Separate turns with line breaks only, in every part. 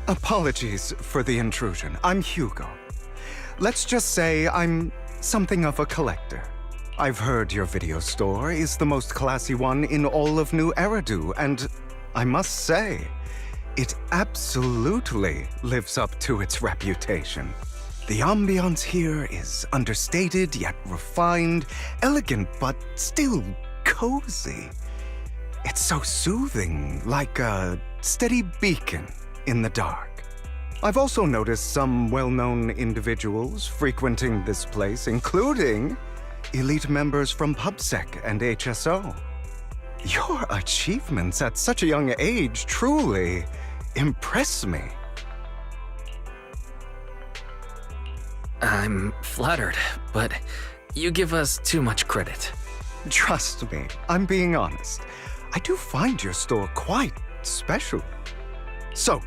Apologies for the intrusion. I'm Hugo. Let's just say I'm something of a collector. I've heard your video store is the most classy one in all of New Eridu, and I must say, it absolutely lives up to its reputation. The ambiance here is understated yet refined, elegant but still cozy. It's so soothing, like a steady beacon in the dark. I've also noticed some well-known individuals frequenting this place, including elite members from PubSec and HSO. Your achievements at such a young age truly impress me.
I'm flattered, but you give us too much credit.
Trust me, I'm being honest. I do find your store quite special. So,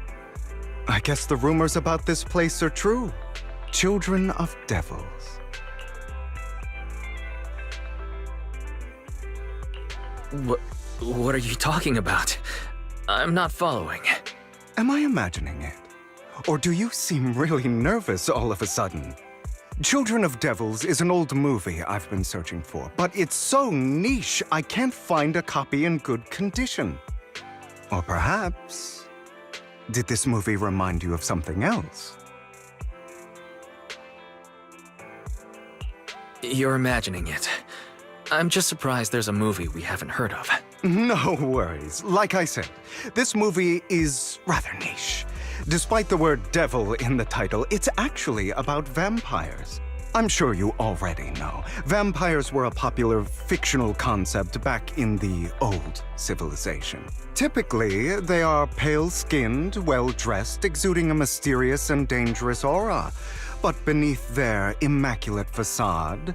I guess the rumors about this place are true. Children of devils.
What are you talking about? I'm not following.
Am I imagining it? Or do you seem really nervous all of a sudden? Children of Devils is an old movie I've been searching for, but it's so niche I can't find a copy in good condition. Or perhaps, did this movie remind you of something else?
You're imagining it. I'm just surprised there's a movie we haven't heard of.
No worries. Like I said, this movie is rather niche. Despite the word devil in the title, it's actually about vampires. I'm sure you already know. Vampires were a popular fictional concept back in the old civilization. Typically, they are pale-skinned, well-dressed, exuding a mysterious and dangerous aura. But beneath their immaculate facade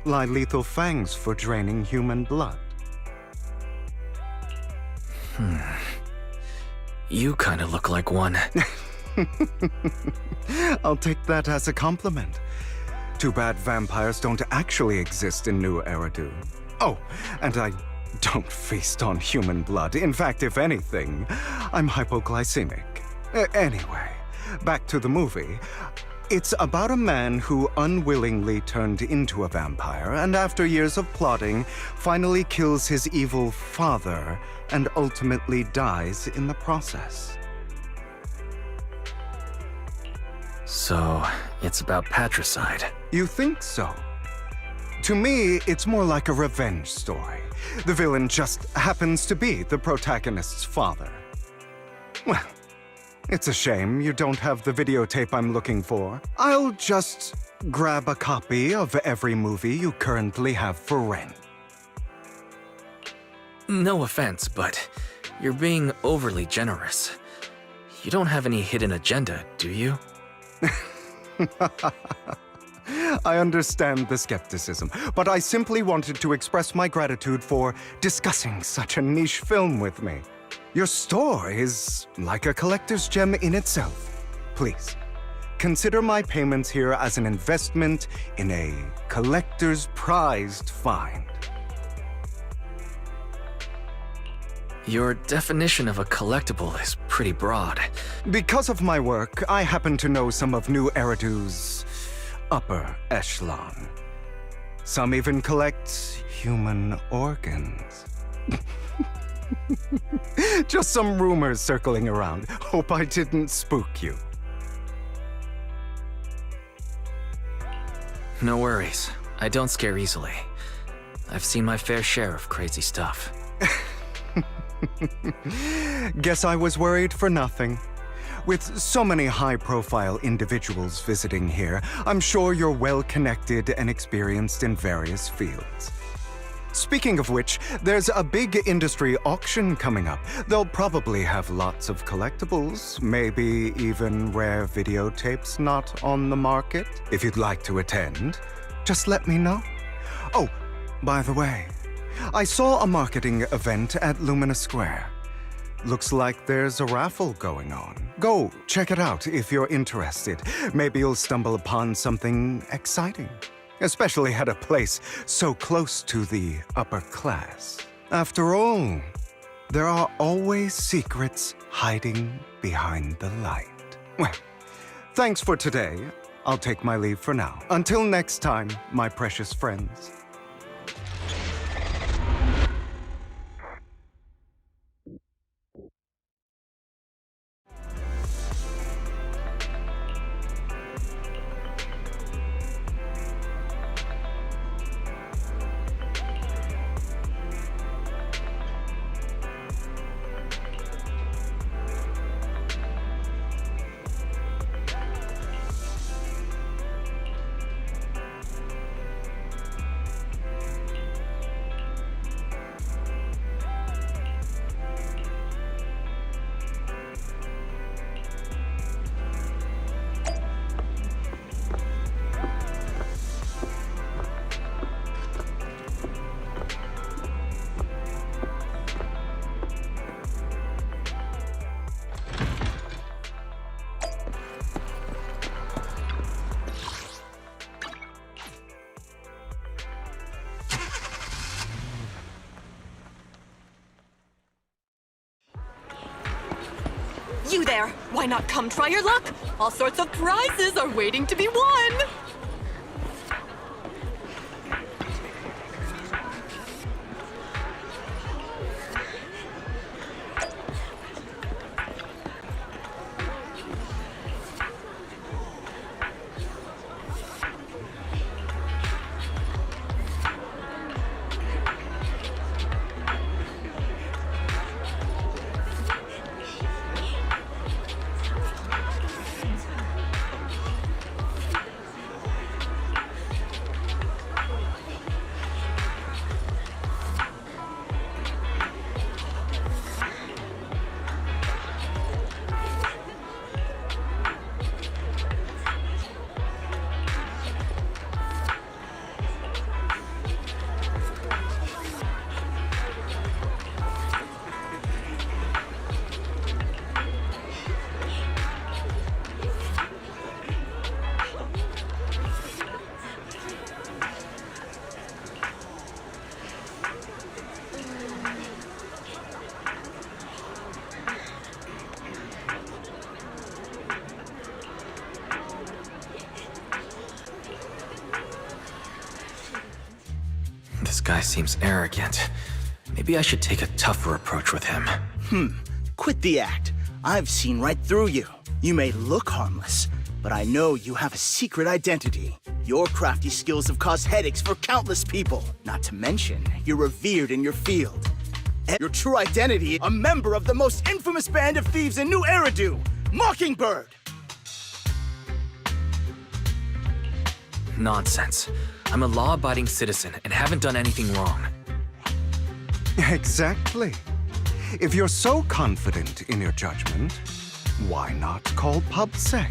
lie lethal fangs for draining human blood.
You kinda look like one.
I'll take that as a compliment. Too bad vampires don't actually exist in New Eridu. Oh, and I don't feast on human blood. In fact, if anything, I'm hypoglycemic. Anyway, back to the movie. It's about a man who unwillingly turned into a vampire and after years of plotting, finally kills his evil father and ultimately dies in the process.
So, it's about patricide.
You think so? To me, it's more like a revenge story. The villain just happens to be the protagonist's father. Well, it's a shame you don't have the videotape I'm looking for. I'll just grab a copy of every movie you currently have for rent.
No offense, but you're being overly generous. You don't have any hidden agenda, do you?
I understand the skepticism, but I simply wanted to express my gratitude for discussing such a niche film with me. Your store is like a collector's gem in itself. Please, consider my payments here as an investment in a collector's prized find.
Your definition of a collectible is pretty broad.
Because of my work, I happen to know some of New Eridu's upper echelon. Some even collect human organs. Just some rumors circling around. Hope I didn't spook you.
No worries. I don't scare easily. I've seen my fair share of crazy stuff.
Guess I was worried for nothing. With so many high-profile individuals visiting here, I'm sure you're well-connected and experienced in various fields. Speaking of which, there's a big industry auction coming up. They'll probably have lots of collectibles, maybe even rare videotapes not on the market. If you'd like to attend, just let me know. Oh, by the way, I saw a marketing event at Lumina Square. Looks like there's a raffle going on. Go check it out if you're interested. Maybe you'll stumble upon something exciting. Especially at a place so close to the upper class. After all, there are always secrets hiding behind the light. Well, thanks for today. I'll take my leave for now. Until next time, my precious friends.
You there! Why not come try your luck? All sorts of prizes are waiting to be won!
This guy seems arrogant. Maybe I should take a tougher approach with him.
Quit the act. I've seen right through you. You may look harmless, but I know you have a secret identity. Your crafty skills have caused headaches for countless people. Not to mention, you're revered in your field. Your true identity, a member of the most infamous band of thieves in New Eridu, Mockingbird!
Nonsense. I'm a law-abiding citizen and haven't done anything wrong.
Exactly. If you're so confident in your judgment, why not call PubSec?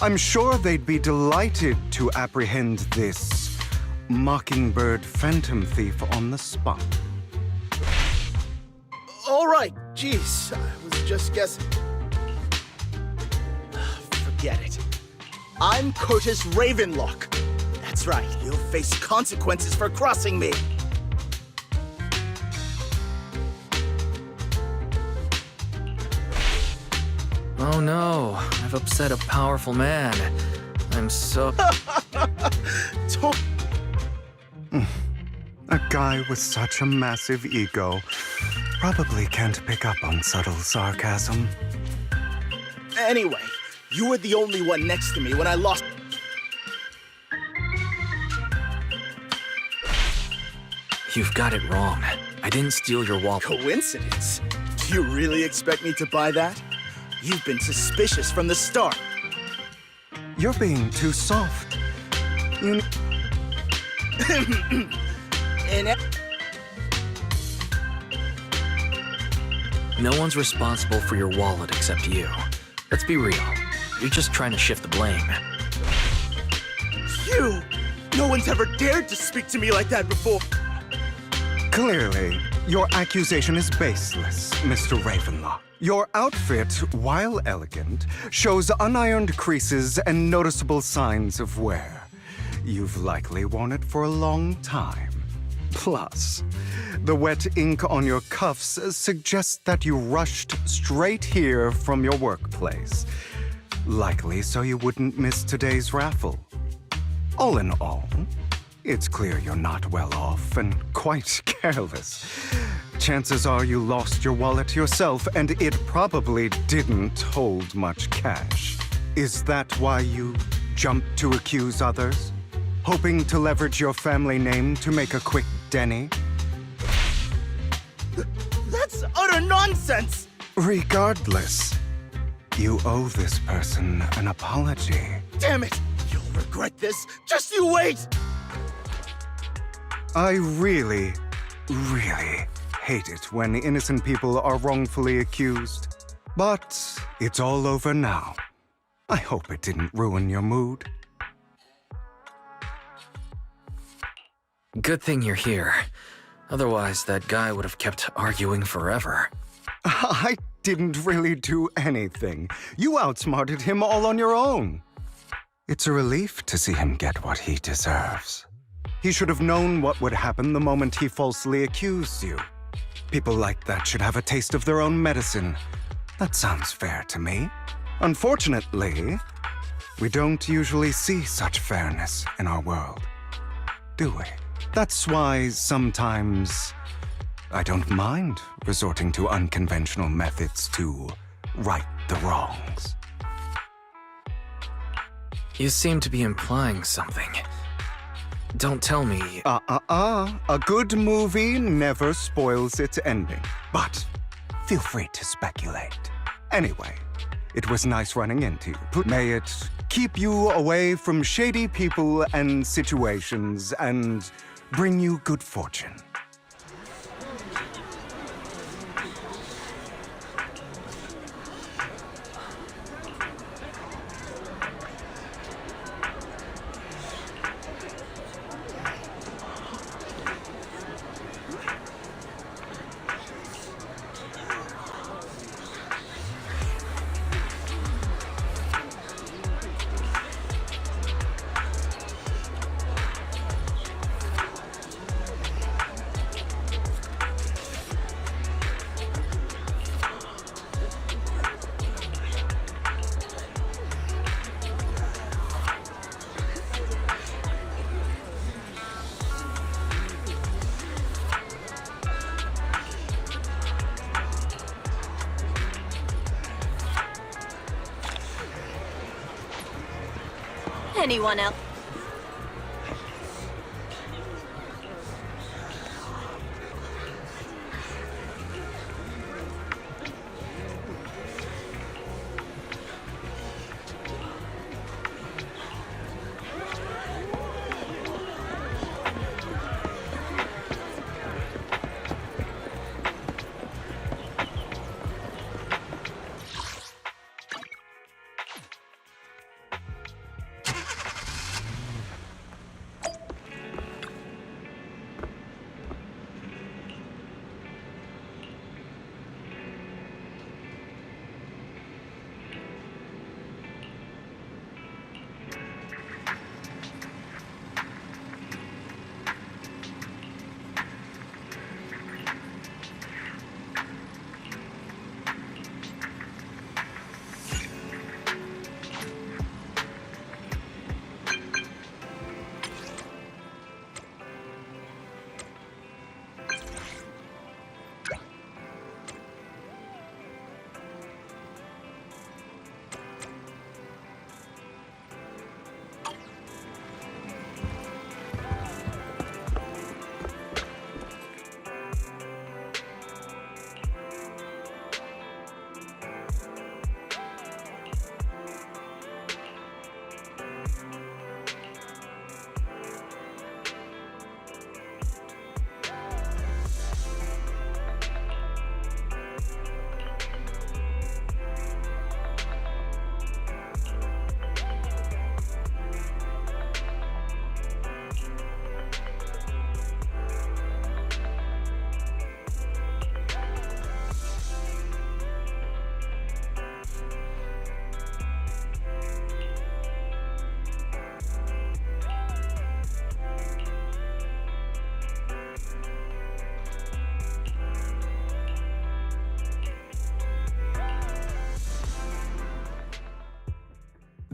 I'm sure they'd be delighted to apprehend this Mockingbird phantom thief on the spot.
All right, jeez, I was just guessing. Forget it. I'm Curtis Ravenlock. That's right, you'll face consequences for crossing me.
Oh no, I've upset a powerful man. I'm so...
Don't...
A guy with such a massive ego probably can't pick up on subtle sarcasm.
Anyway, you were the only one next to me when I lost...
You've got it wrong. I didn't steal your wallet.
Coincidence? Do you really expect me to buy that? You've been suspicious from the start.
You're being too soft. You...
No one's responsible for your wallet except you. Let's be real. You're just trying to shift the blame.
You! No one's ever dared to speak to me like that before.
Clearly, your accusation is baseless, Mr. Ravenlock. Your outfit, while elegant, shows unironed creases and noticeable signs of wear. You've likely worn it for a long time. Plus, the wet ink on your cuffs suggests that you rushed straight here from your workplace. Likely so you wouldn't miss today's raffle. All in all, it's clear you're not well off and quite careless. Chances are you lost your wallet yourself, and it probably didn't hold much cash. Is that why you jumped to accuse others? Hoping to leverage your family name to make a quick Denny?
That's utter nonsense!
Regardless, you owe this person an apology.
Damn it! You'll regret this! Just you wait!
I really hate it when innocent people are wrongfully accused. But it's all over now. I hope it didn't ruin your mood.
Good thing you're here. Otherwise, that guy would have kept arguing forever.
I didn't really do anything. You outsmarted him all on your own. It's a relief to see him get what he deserves. He should have known what would happen the moment he falsely accused you. People like that should have a taste of their own medicine. That sounds fair to me. Unfortunately, we don't usually see such fairness in our world, do we? That's why sometimes I don't mind resorting to unconventional methods to right the wrongs.
You seem to be implying something. Don't tell me...
A good movie never spoils its ending. But feel free to speculate. Anyway, it was nice running into you. May it keep you away from shady people and situations and bring you good fortune.
Anyone else?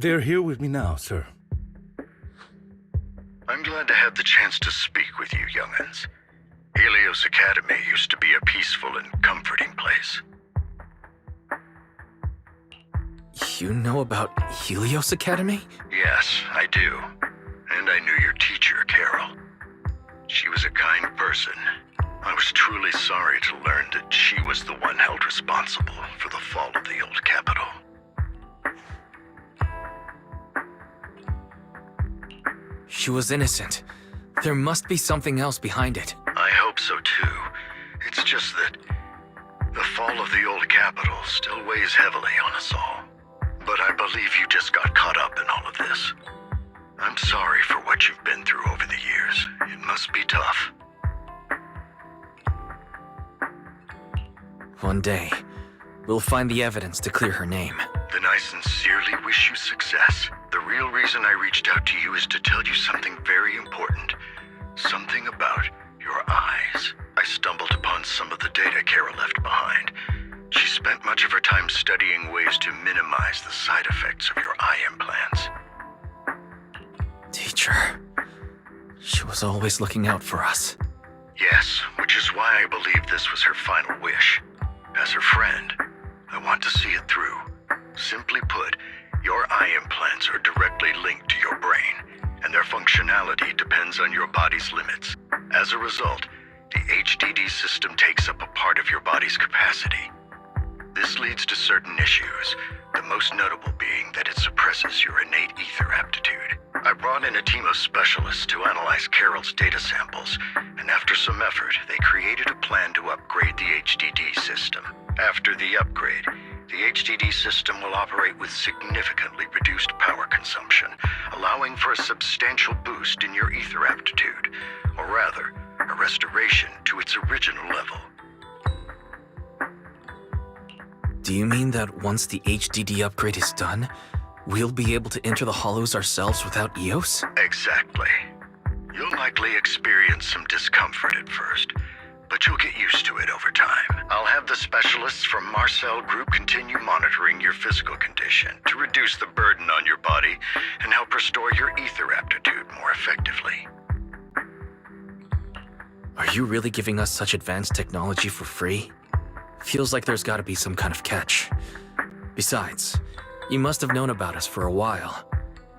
They're here with me now, sir.
I'm glad to have the chance to speak with you, young'uns. Helios Academy used to be a peaceful and comforting place.
You know about Helios Academy?
Yes, I do. And I knew your teacher, Carol. She was a kind person. I was truly sorry to learn that she was the one held responsible for the fall of the old capital.
She was innocent. There must be something else behind it.
I hope so too. It's just that the fall of the old capital still weighs heavily on us all. But I believe you just got caught up in all of this. I'm sorry for what you've been through over the years. It must be tough.
One day, we'll find the evidence to clear her name.
Then I sincerely wish you success. The real reason I reached out to you is to tell you something very important. Something about your eyes. I stumbled upon some of the data Kara left behind. She spent much of her time studying ways to minimize the side effects of your eye implants.
Teacher. She was always looking out for us.
Yes, which is why I believe this was her final wish. As her friend, I want to see it through. Simply put, your eye implants are directly linked to your brain, and their functionality depends on your body's limits. As a result, the HDD system takes up a part of your body's capacity. This leads to certain issues, the most notable being that it suppresses your innate ether aptitude. I brought in a team of specialists to analyze Carol's data samples, and after some effort, they created a plan to upgrade the HDD system. After the upgrade, the HDD system will operate with significantly reduced power consumption, allowing for a substantial boost in your ether aptitude, or rather, a restoration to its original level.
Do you mean that once the HDD upgrade is done, we'll be able to enter the hollows ourselves without EOS?
Exactly. You'll likely experience some discomfort at first, but you'll get used to it over time. I'll have the specialists from Marcel Group continue monitoring your physical condition to reduce the burden on your body and help restore your ether aptitude more effectively.
Are you really giving us such advanced technology for free? Feels like there's gotta be some kind of catch. Besides, you must have known about us for a while.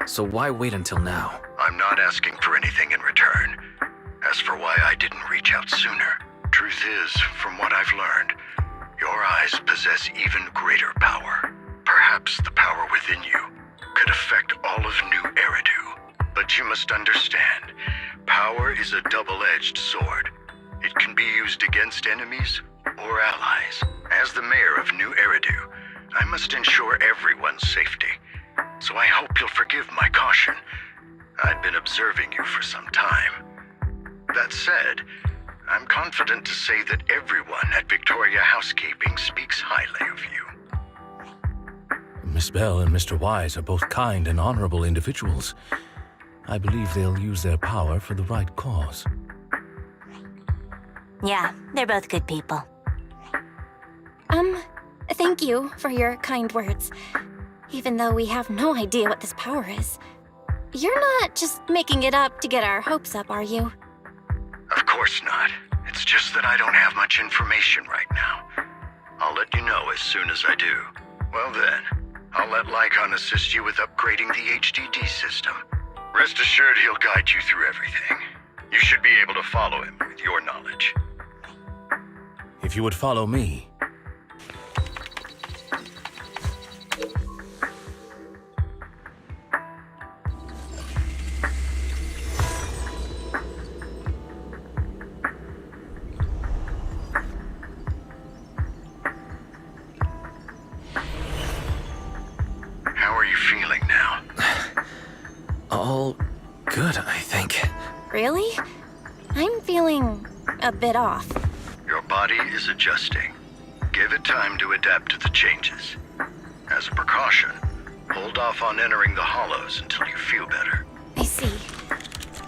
So why wait until now?
I'm not asking for anything in return. As for why I didn't reach out sooner, truth is, from what I've learned, your eyes possess even greater power. Perhaps the power within you could affect all of New Eridu. But you must understand, power is a double-edged sword. It can be used against enemies or allies. As the mayor of New Eridu, I must ensure everyone's safety. So I hope you'll forgive my caution. I've been observing you for some time. That said, I'm confident to say that everyone at Victoria Housekeeping speaks highly of you.
Miss Bell and Mr. Wise are both kind and honorable individuals. I believe they'll use their power for the right cause.
Yeah, they're both good people.
Thank you for your kind words. Even though we have no idea what this power is. You're not just making it up to get our hopes up, are you?
Of course not. It's just that I don't have much information right now. I'll let you know as soon as I do. Well then, I'll let Lycon assist you with upgrading the HDD system. Rest assured he'll guide you through everything. You should be able to follow him with your knowledge.
If you would follow me.
How are you feeling now?
All good, I think.
Really? I'm feeling a bit off.
Your body is adjusting. Give it time to adapt to the changes. As a precaution, hold off on entering the hollows until you feel better.
I see.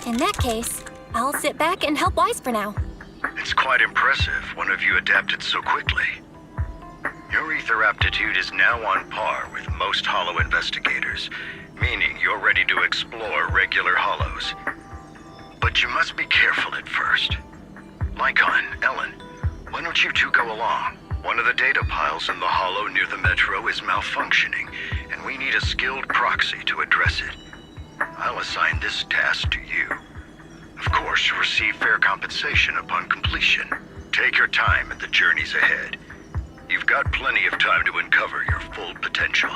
In that case, I'll sit back and help Wise for now.
It's quite impressive one of you adapted so quickly. Your ether aptitude is now on par with most Hollow investigators, meaning you're ready to explore regular Hollows. But you must be careful at first. Lycon, Ellen, why don't you two go along? One of the data piles in the Hollow near the Metro is malfunctioning, and we need a skilled proxy to address it. I'll assign this task to you. Of course, you'll receive fair compensation upon completion. Take your time at the journeys ahead. You've got plenty of time to uncover your full potential.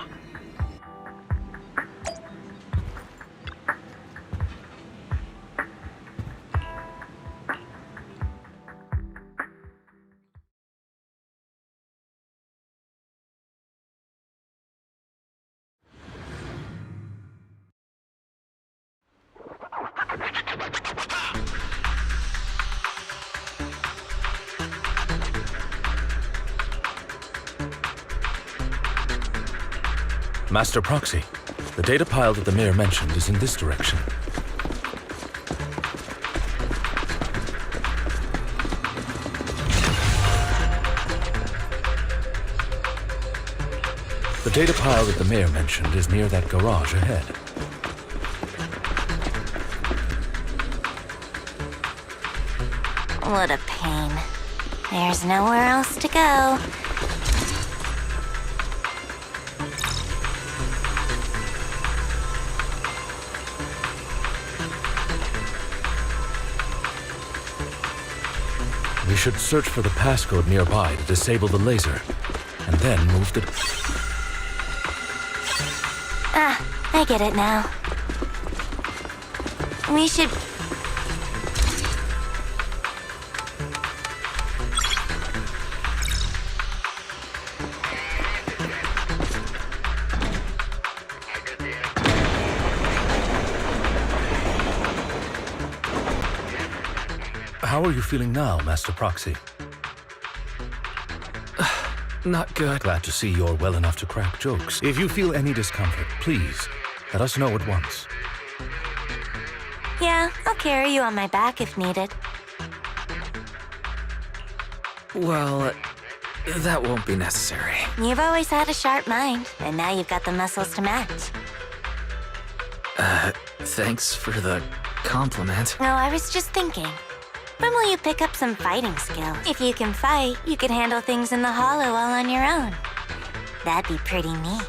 Master Proxy, the data pile that the mayor mentioned is in this direction. The data pile that the mayor mentioned is near that garage ahead.
What a pain. There's nowhere else to go.
We should search for the passcode nearby to disable the laser, and then move the...
Ah, I get it now. We should...
How are you feeling now, Master Proxy?
Not good.
Glad to see you're well enough to crack jokes. If you feel any discomfort, please, let us know at once.
Yeah, I'll carry you on my back if needed.
Well, that won't be necessary.
You've always had a sharp mind, and now you've got the muscles to match.
Thanks for the compliment.
No, I was just thinking. When will you pick up some fighting skills? If you can fight, you could handle things in the Hollow all on your own. That'd be pretty neat.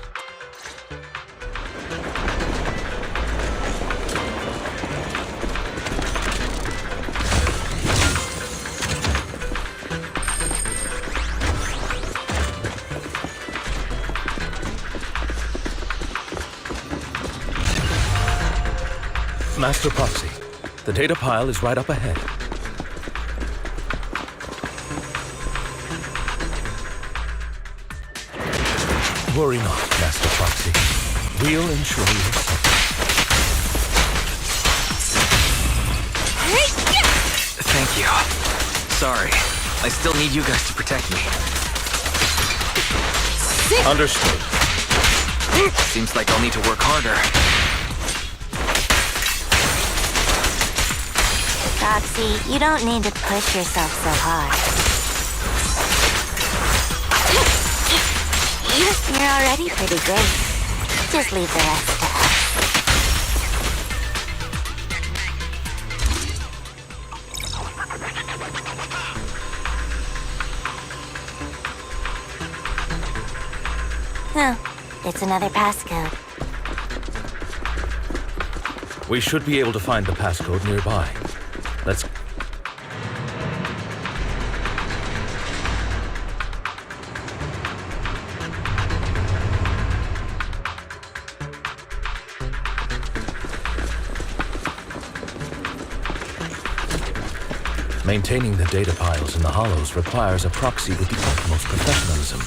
Master Proxy, the data pile is right up ahead. Worry not, Master Proxy. We'll ensure your safety.
Thank you. Sorry. I still need you guys to protect me.
Understood.
Seems like I'll need to work harder.
Roxy, you don't need to push yourself so hard. You're already pretty great. Just leave the rest to us. Oh, it's another passcode.
We should be able to find the passcode nearby. Let's... Maintaining the data piles in the Hollows requires a proxy with the utmost professionalism.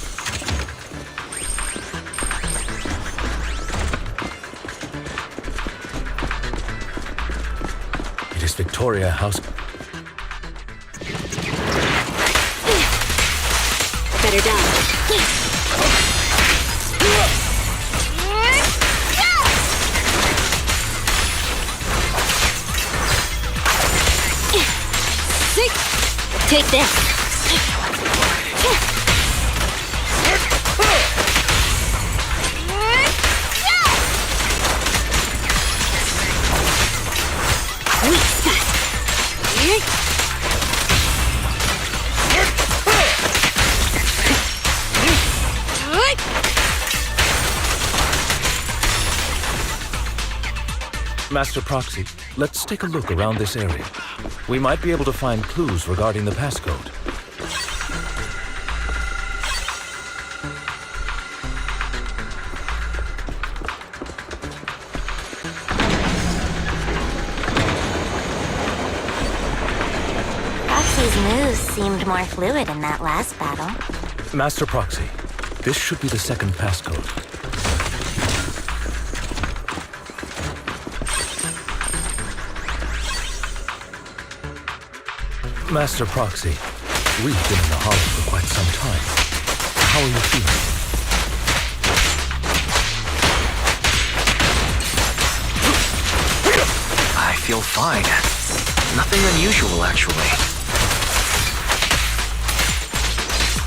It is Victoria House.
Better die. Take this.
Master Proxy, let's take a look around this area. We might be able to find clues regarding the passcode.
Proxy's moves seemed more fluid in that last battle.
Master Proxy, this should be the second passcode. Master Proxy, we've been in the Hollow for quite some time. How are you feeling?
I feel fine. Nothing unusual, actually.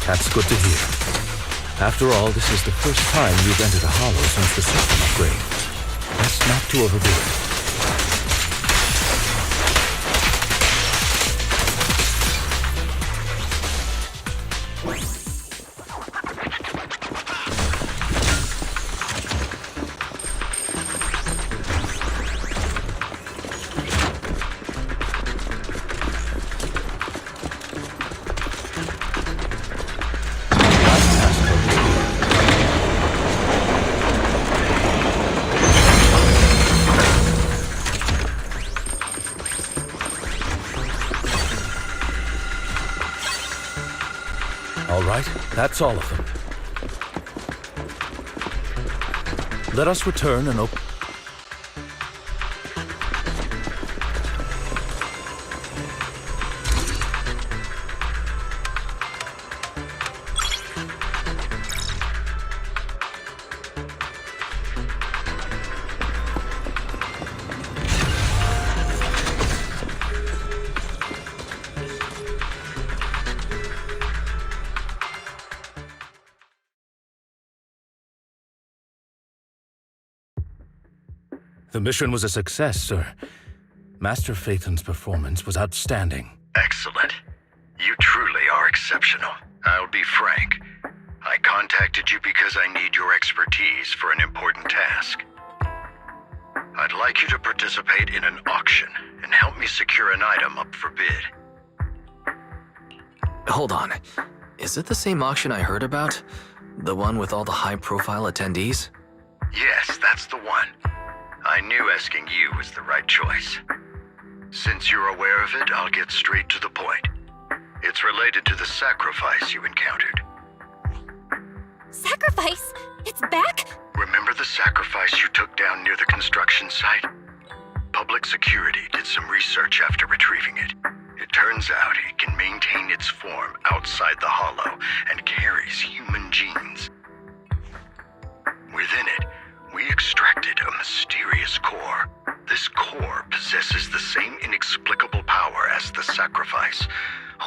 That's good to hear. After all, this is the first time you've entered a Hollow since the system upgrade. Best not to overdo it. All right, that's all of them. Let us return and open... The mission was a success, sir. Master Phaethon's performance was outstanding.
Excellent. You truly are exceptional. I'll be frank. I contacted you because I need your expertise for an important task. I'd like you to participate in an auction and help me secure an item up for bid.
Hold on. Is it the same auction I heard about? The one with all the high-profile attendees?
Yes, that's the one. I knew asking you was the right choice. Since you're aware of it, I'll get straight to the point. It's related to the sacrifice you encountered.
Sacrifice? It's back?
Remember the sacrifice you took down near the construction site? Public security did some research after retrieving it. It turns out it can maintain its form outside the Hollow and carries human genes. Within it, we extracted a mysterious core. This core possesses the same inexplicable power as the sacrifice,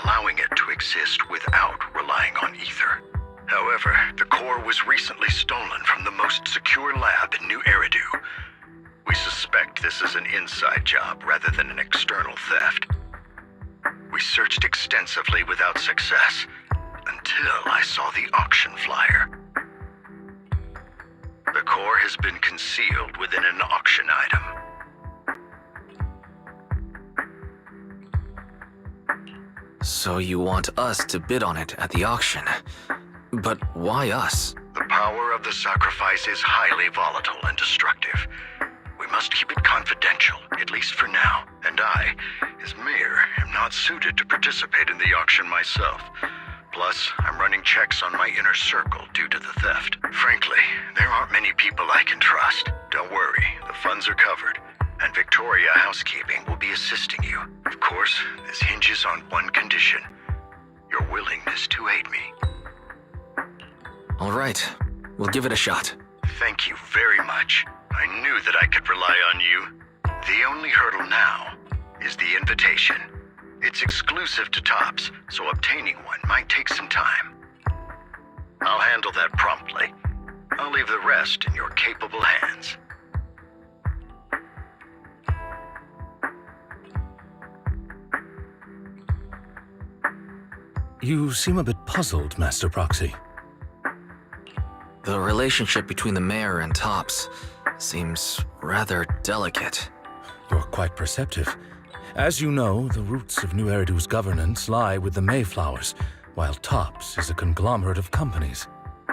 allowing it to exist without relying on ether. However, the core was recently stolen from the most secure lab in New Eridu. We suspect this is an inside job rather than an external theft. We searched extensively without success, until I saw the auction flyer. The core has been concealed within an auction item.
So you want us to bid on it at the auction. But why us?
The power of the sacrifice is highly volatile and destructive. We must keep it confidential, at least for now. And I, as mayor, am not suited to participate in the auction myself. Plus, I'm running checks on my inner circle due to the theft. Frankly, there aren't many people I can trust. Don't worry, the funds are covered, and Victoria Housekeeping will be assisting you. Of course, this hinges on one condition: your willingness to aid me.
All right, we'll give it a shot.
Thank you very much. I knew that I could rely on you. The only hurdle now is the invitation. It's exclusive to Tops, so obtaining one might take some time. I'll handle that promptly. I'll leave the rest in your capable hands.
You seem a bit puzzled, Master Proxy.
The relationship between the mayor and Tops seems rather delicate.
You're quite perceptive. As you know, the roots of New Eridu's governance lie with the Mayflowers, while TOPS is a conglomerate of companies.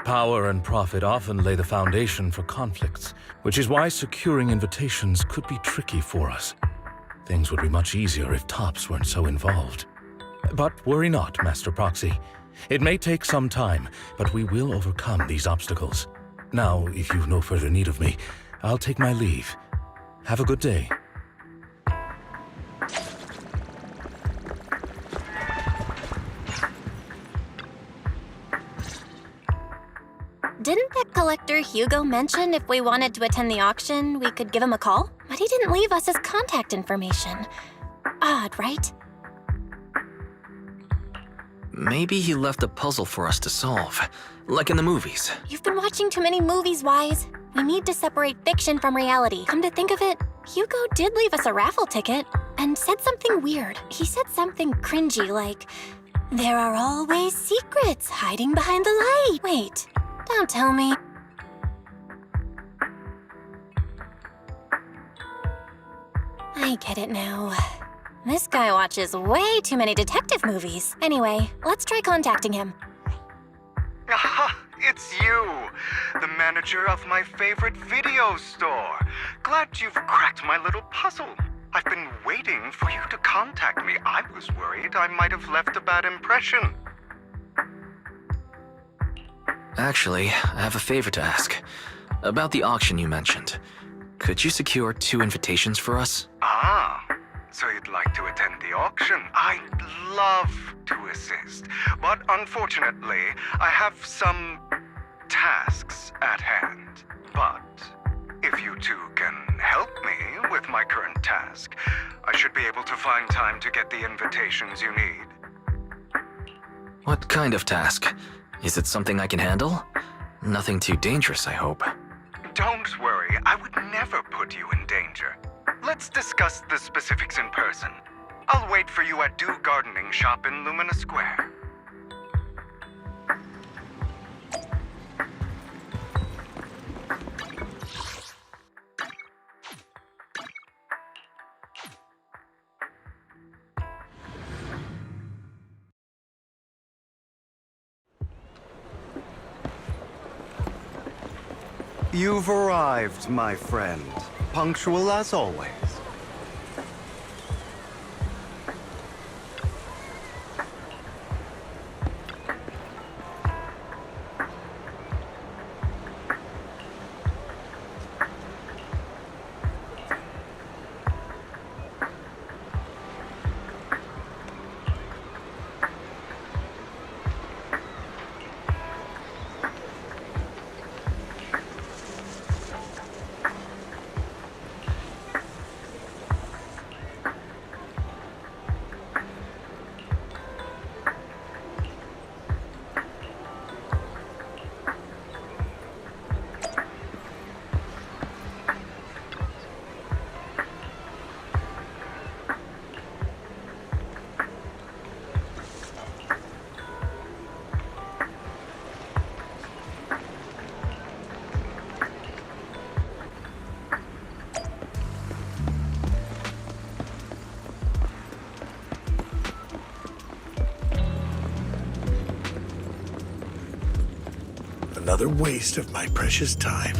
Power and profit often lay the foundation for conflicts, which is why securing invitations could be tricky for us. Things would be much easier if TOPS weren't so involved. But worry not, Master Proxy. It may take some time, but we will overcome these obstacles. Now, if you've no further need of me, I'll take my leave. Have a good day.
Didn't that collector Hugo mention if we wanted to attend the auction, we could give him a call? But he didn't leave us his contact information. Odd, right?
Maybe he left a puzzle for us to solve, like in the movies.
You've been watching too many movies, Wise. We need to separate fiction from reality. Come to think of it, Hugo did leave us a raffle ticket and said something weird. He said something cringy like, "There are always secrets hiding behind the light." Wait, don't tell me. I get it now. This guy watches way too many detective movies. Anyway, let's try contacting him.
Aha, it's you, the manager of my favorite video store. Glad you've cracked my little puzzle. I've been waiting for you to contact me. I was worried I might have left a bad impression.
Actually, I have a favor to ask. About the auction you mentioned. Could you secure 2 invitations for us?
Ah, so you'd like to attend the auction? I'd love to assist, but unfortunately, I have some tasks at hand. But if you two can help me with my current task, I should be able to find time to get the invitations you need.
What kind of task? Is it something I can handle? Nothing too dangerous, I hope.
Don't worry, I would never put you in danger. Let's discuss the specifics in person. I'll wait for you at Dew Gardening Shop in Lumina Square. You've arrived, my friend. Punctual as always.
Another waste of my precious time.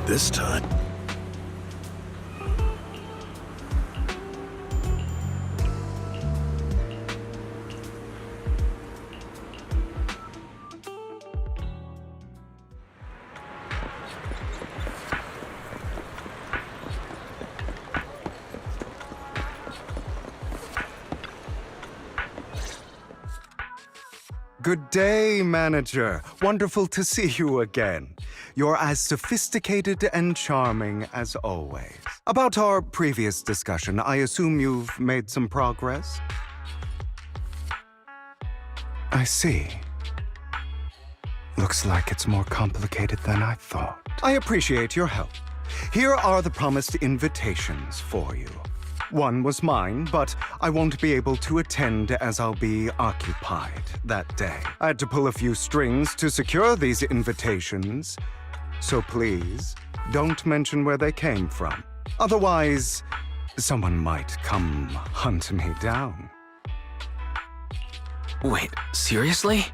This time.
Good day, manager. Wonderful to see you again. You're as sophisticated and charming as always. About our previous discussion, I assume you've made some progress? I see. Looks like it's more complicated than I thought. I appreciate your help. Here are the promised invitations for you. One was mine, but I won't be able to attend as I'll be occupied that day. I had to pull a few strings to secure these invitations, so please don't mention where they came from. Otherwise, someone might come hunt me down.
Wait, seriously?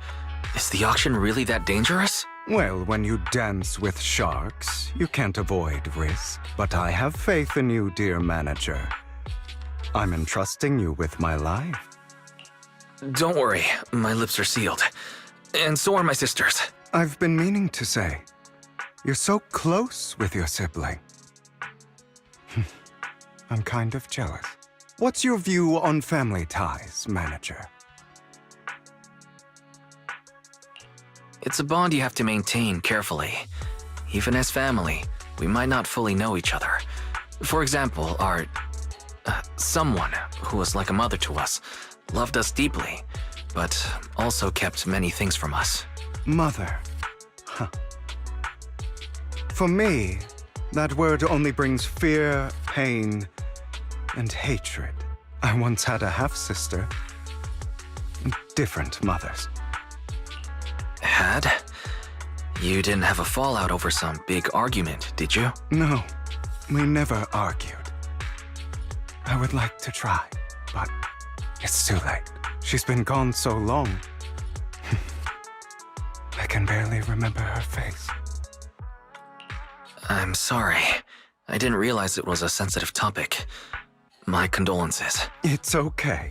Is the auction really that dangerous?
Well, when you dance with sharks, you can't avoid risk. But I have faith in you, dear manager. I'm entrusting you with my life.
Don't worry, my lips are sealed. And so are my sisters.
I've been meaning to say, you're so close with your sibling. I'm kind of jealous. What's your view on family ties, manager?
It's a bond you have to maintain carefully. Even as family, we might not fully know each other. For example, our someone who was like a mother to us loved us deeply, but also kept many things from us.
Mother. Huh. For me, that word only brings fear, pain, and hatred. I once had a half-sister. Different mothers.
Had? You didn't have a fallout over some big argument, did you?
No, we never argued. I would like to try, but it's too late. She's been gone so long. I can barely remember her face.
I'm sorry. I didn't realize it was a sensitive topic. My condolences.
It's okay.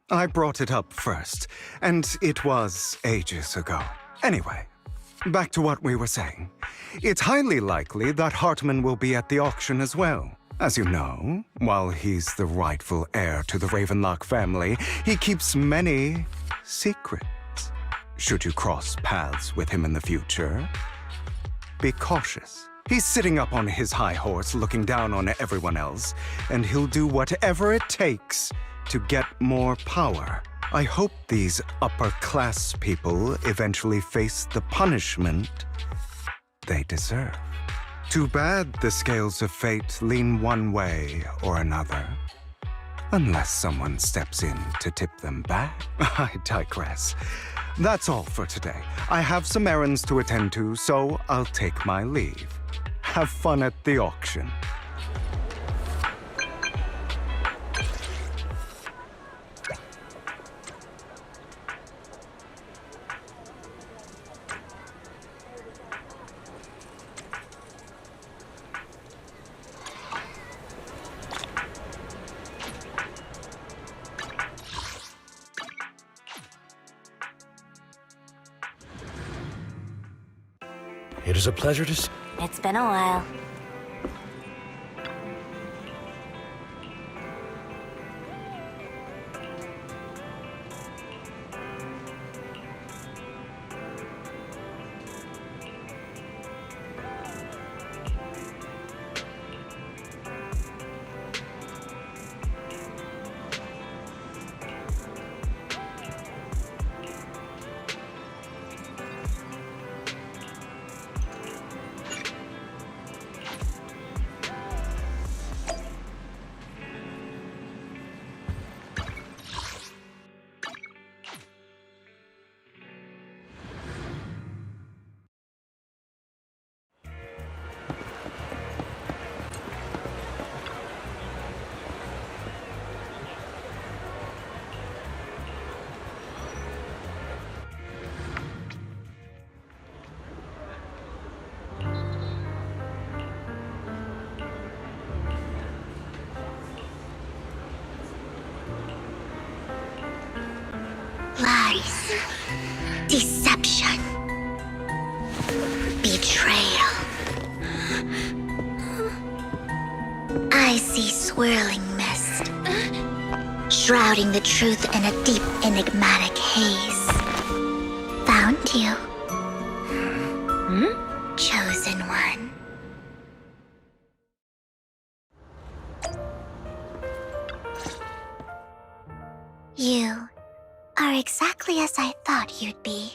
I brought it up first, and it was ages ago. Anyway, back to what we were saying. It's highly likely that Hartman will be at the auction as well. As you know, while he's the rightful heir to the Ravenlock family, he keeps many secrets. Should you cross paths with him in the future, be cautious. He's sitting up on his high horse looking down on everyone else, and he'll do whatever it takes to get more power. I hope these upper-class people eventually face the punishment they deserve. Too bad the scales of fate lean one way or another. Unless someone steps in to tip them back. I digress. That's all for today. I have some errands to attend to, so I'll take my leave. Have fun at the auction.
It is a pleasure to see.
It's been a while. Lies. Deception. Betrayal. I see swirling mist, shrouding the truth in a deep, enigmatic haze. Chosen one. You are exactly as I thought you'd be.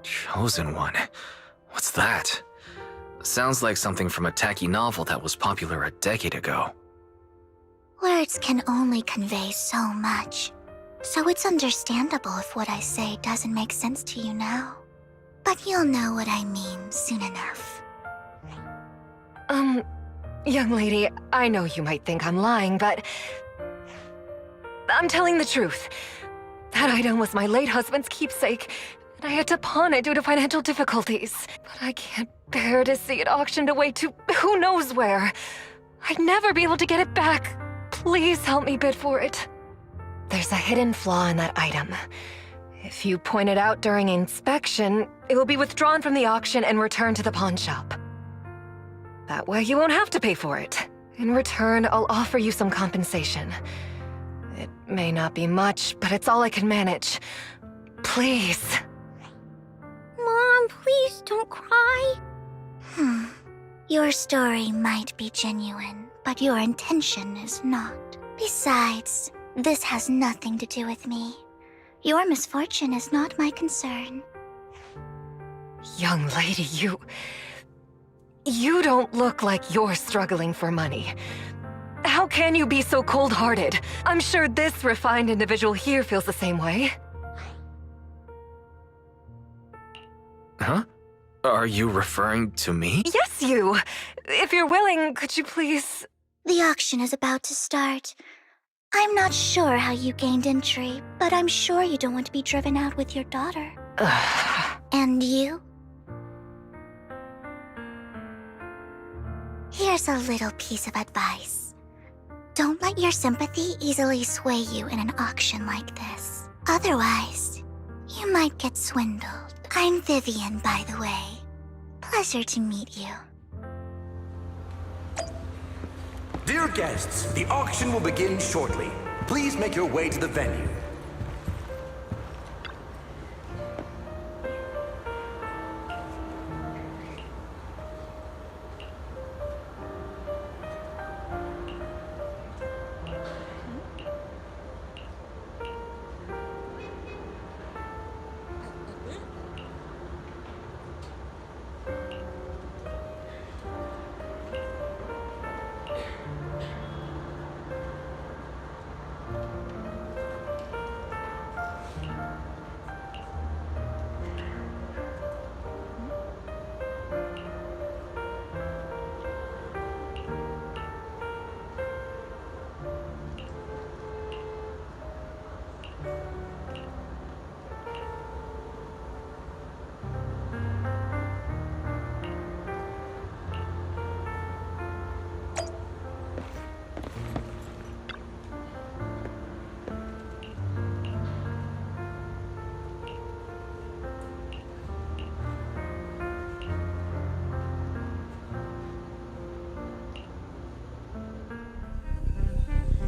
Chosen one? What's that? Sounds like something from a tacky novel that was popular a decade ago.
Words can only convey so much, so it's understandable if what I say doesn't make sense to you now. But you'll know what I mean soon enough.
Young lady, I know you might think I'm lying, but I'm telling the truth. That item was my late husband's keepsake, and I had to pawn it due to financial difficulties. But I can't bear to see it auctioned away to who knows where. I'd never be able to get it back. Please help me bid for it. There's a hidden flaw in that item. If you point it out during inspection, it will be withdrawn from the auction and returned to the pawn shop. That way you won't have to pay for it. In return, I'll offer you some compensation. It may not be much, but it's all I can manage. Please.
Mom, please don't cry. Your story might be genuine, but your intention is not. Besides, this has nothing to do with me. Your misfortune is not my concern.
Young lady, you don't look like you're struggling for money. How can you be so cold-hearted? I'm sure this refined individual here feels the same way.
Huh? Are you referring to me?
Yes, you! If you're willing, could you please...
The auction is about to start. I'm not sure how you gained entry, but I'm sure you don't want to be driven out with your daughter. And you? Here's a little piece of advice. Don't let your sympathy easily sway you in an auction like this. Otherwise, you might get swindled. I'm Vivian, by the way. Pleasure to meet you.
Dear guests, the auction will begin shortly. Please make your way to the venue.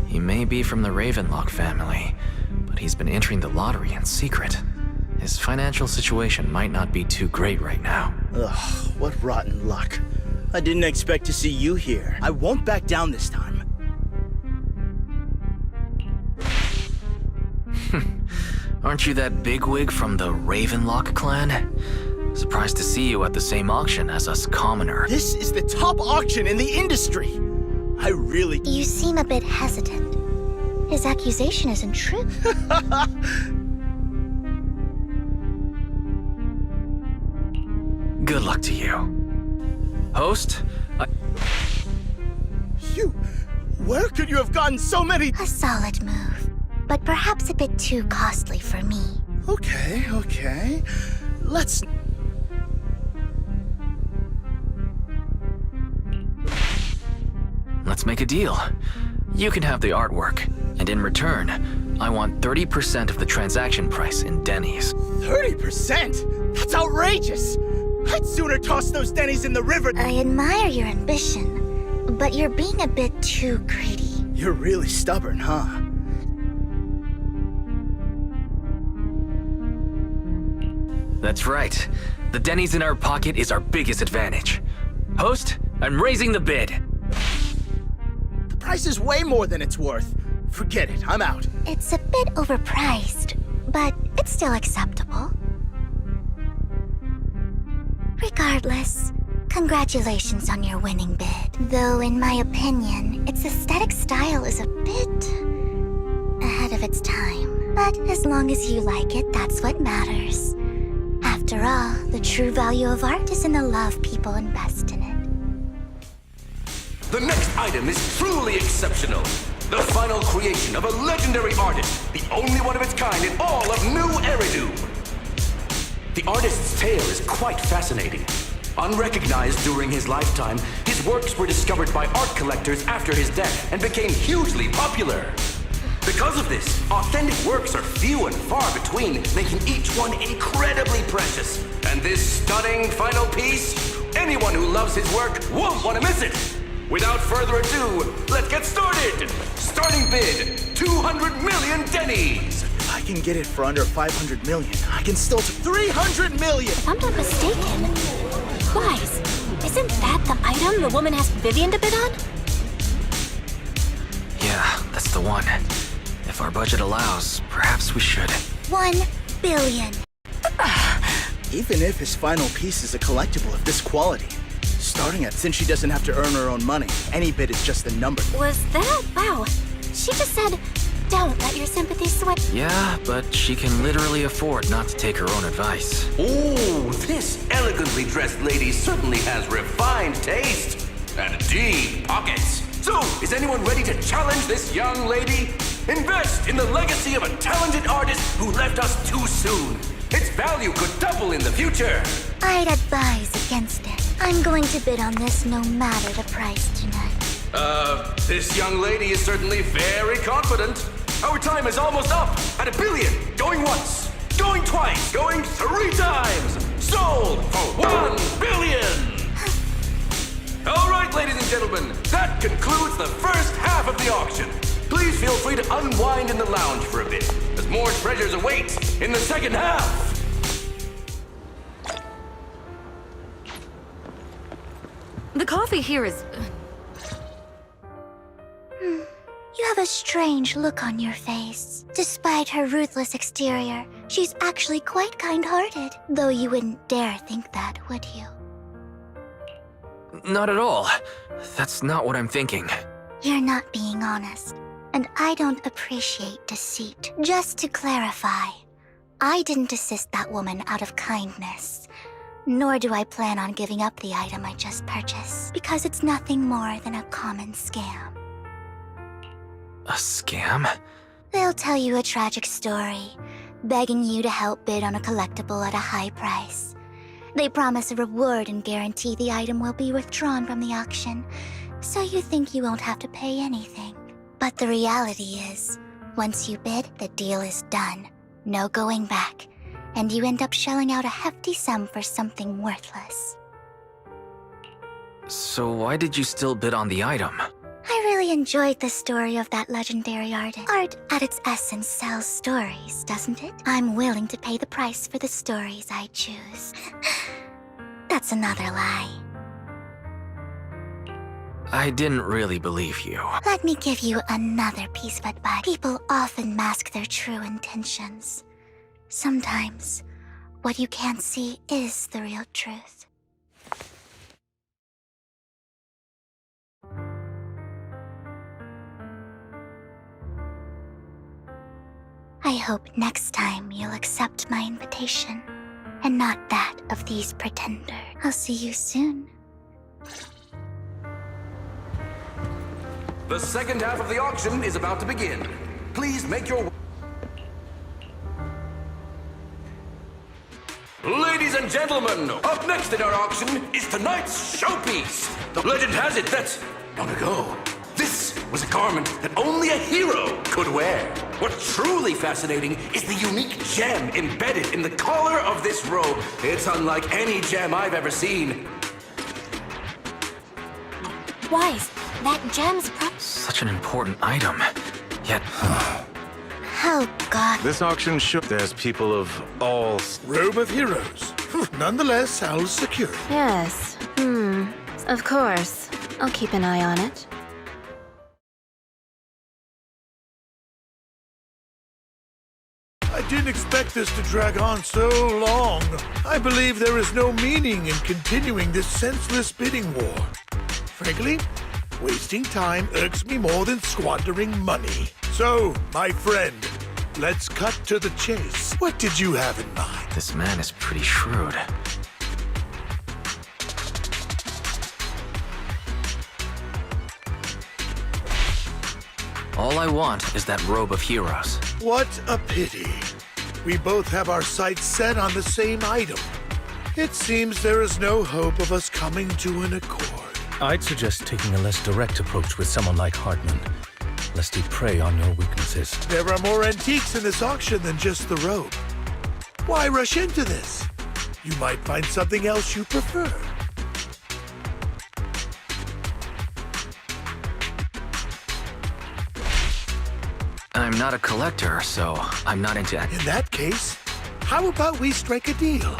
He may be from the Ravenlock family, but he's been entering the lottery in secret. His financial situation might not be too great right now.
Ugh, what rotten luck. I didn't expect to see you here. I won't back down this time.
Aren't you that bigwig from the Ravenlock clan? Surprised to see you at the same auction as us commoner.
This is the top auction in the industry. I really...
You seem a bit hesitant. His accusation isn't true.
Good luck to you. Host,
You... Where could you have gotten so many...
A solid move, but perhaps a bit too costly for me.
Okay. Let's...
Let's make a deal. You can have the artwork, and in return, I want 30% of the transaction price in Denny's.
30%? That's outrageous! I'd sooner toss those Denny's in the river.
I admire your ambition, but you're being a bit too greedy.
You're really stubborn, huh?
That's right. The Denny's in our pocket is our biggest advantage. Host, I'm raising the bid.
The price is way more than it's worth. Forget it, I'm out.
It's a bit overpriced, but it's still acceptable. Regardless, congratulations on your winning bid. Though, in my opinion, its aesthetic style is a bit ahead of its time. But as long as you like it, that's what matters. After all, the true value of art is in the love people invest in it.
The next item is truly exceptional. The final creation of a legendary artist, the only one of its kind in all of New Eridu. The artist's tale is quite fascinating. Unrecognized during his lifetime, his works were discovered by art collectors after his death and became hugely popular. Because of this, authentic works are few and far between, making each one incredibly precious. And this stunning final piece, anyone who loves his work won't want to miss it. Without further ado, let's get started! Starting bid, 200 million Denny's!
If I can get it for under 500 million, I can still 300 million!
If I'm not mistaken, Wise, isn't that the item the woman asked Vivian to bid on?
Yeah, that's the one. If our budget allows, perhaps we should.
1 billion.
Even if his final piece is a collectible of this quality, starting at since she doesn't have to earn her own money, any bid is just a number.
Was that? Wow. She just said, don't let your sympathy sway.
Yeah, but she can literally afford not to take her own advice.
Ooh, this elegantly dressed lady certainly has refined taste and deep pockets. So, is anyone ready to challenge this young lady? Invest in the legacy of a talented artist who left us too soon. Its value could double in the future.
I'd advise against it. I'm going to bid on this no matter the price tonight.
This young lady is certainly very confident. Our time is almost up at 1 billion. Going once, going twice, going 3 times. Sold for 1 billion. All right, ladies and gentlemen, that concludes the first half of the auction. Please feel free to unwind in the lounge for a bit, as more treasures await in the second half.
The coffee here is...
You have a strange look on your face. Despite her ruthless exterior, she's actually quite kind-hearted. Though you wouldn't dare think that, would you?
Not at all. That's not what I'm thinking.
You're not being honest, and I don't appreciate deceit. Just to clarify, I didn't assist that woman out of kindness, nor do I plan on giving up the item I just purchased, because it's nothing more than a common scam.
A scam?
They'll tell you a tragic story, begging you to help bid on a collectible at a high price. They promise a reward and guarantee the item will be withdrawn from the auction, so you think you won't have to pay anything. But the reality is, once you bid, the deal is done. No going back, and you end up shelling out a hefty sum for something worthless.
So why did you still bid on the item?
I really enjoyed the story of that legendary artist. Art, at its essence, sells stories, doesn't it? I'm willing to pay the price for the stories I choose. That's another lie.
I didn't really believe you.
Let me give you another piece of advice. People often mask their true intentions. Sometimes, what you can't see is the real truth. I hope next time you'll accept my invitation, and not that of these pretenders. I'll see you soon.
The second half of the auction is about to begin. Please make your... Ladies and gentlemen, up next in our auction is tonight's showpiece. The legend has it that, long ago, this was a garment that only a hero could wear. What's truly fascinating is the unique gem embedded in the collar of this robe. It's unlike any gem I've ever seen.
Wise, that gem's
Such an important item. Yet,
Oh, God.
This auction show there's people of all.
Robe of Heroes. Nonetheless, sounds secure.
Yes. Of course. I'll keep an eye on it.
I didn't expect this to drag on so long. I believe there is no meaning in continuing this senseless bidding war. Frankly, wasting time irks me more than squandering money. So, my friend, let's cut to the chase. What did you have in mind?
This man is pretty shrewd. All I want is that robe of heroes.
What a pity. We both have our sights set on the same item. It seems there is no hope of us coming to an accord.
I'd suggest taking a less direct approach with someone like Hartman, lest he prey on your weaknesses.
There are more antiques in this auction than just the robe. Why rush into this? You might find something else you prefer.
I'm not a collector, so I'm not into...
In that case, how about we strike a deal?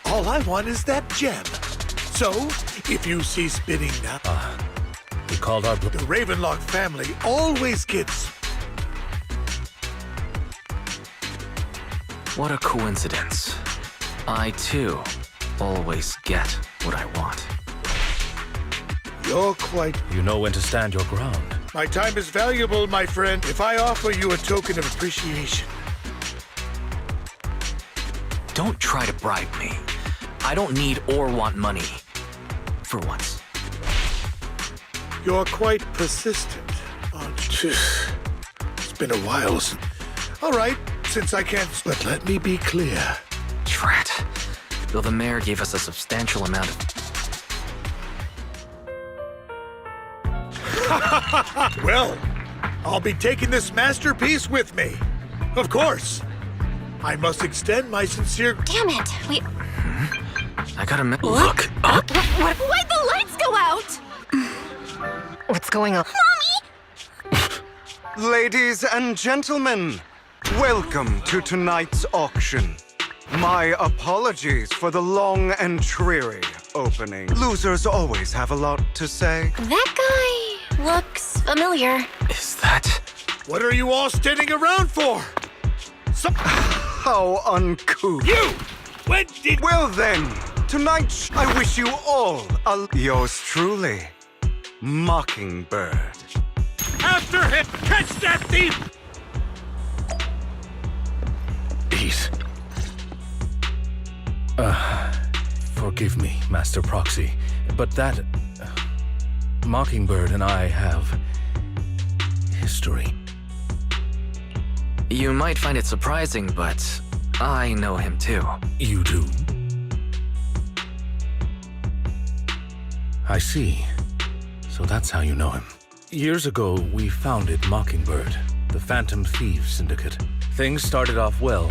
All I want is that gem. So, if you cease bidding now...
We called our...
The Ravenlock family always gets...
What a coincidence. I, too, always get what I want.
You're quite...
You know when to stand your ground.
My time is valuable, my friend. If I offer you a token of appreciation...
Don't try to bribe me. I don't need or want money. For once.
You're quite persistent, aren't you? It's been a while since... All right, since I can't... But let me be clear.
Drat. Though the mayor gave us a substantial amount of...
Well, I'll be taking this masterpiece with me. Of course. I must extend my sincere...
Damn it!
I gotta look up.
Why'd the lights go out?
What's going on?
Ladies and gentlemen, welcome to tonight's auction. My apologies for the long and dreary opening. Losers always have a lot to say.
That guy looks familiar.
Is that...
What are you all standing around for?
How uncouth.
You! When did...
Well then, tonight I wish you all a... Yours truly, Mockingbird.
After him! Catch that thief!
He's... Forgive me, Master Proxy, but that... Mockingbird and I have... history.
You might find it surprising, but I know him too.
You do? I see. So that's how you know him. Years ago, we founded Mockingbird, the Phantom Thieves Syndicate. Things started off well.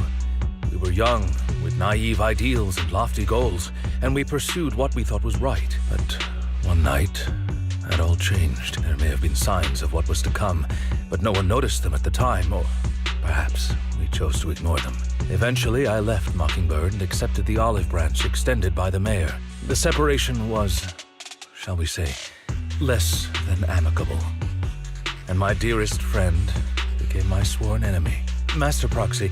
We were young, with naive ideals and lofty goals, and we pursued what we thought was right. But one night, that all changed. There may have been signs of what was to come, but no one noticed them at the time, or perhaps we chose to ignore them. Eventually, I left Mockingbird and accepted the olive branch extended by the mayor. The separation was, shall we say, less than amicable. And my dearest friend became my sworn enemy. Master Proxy,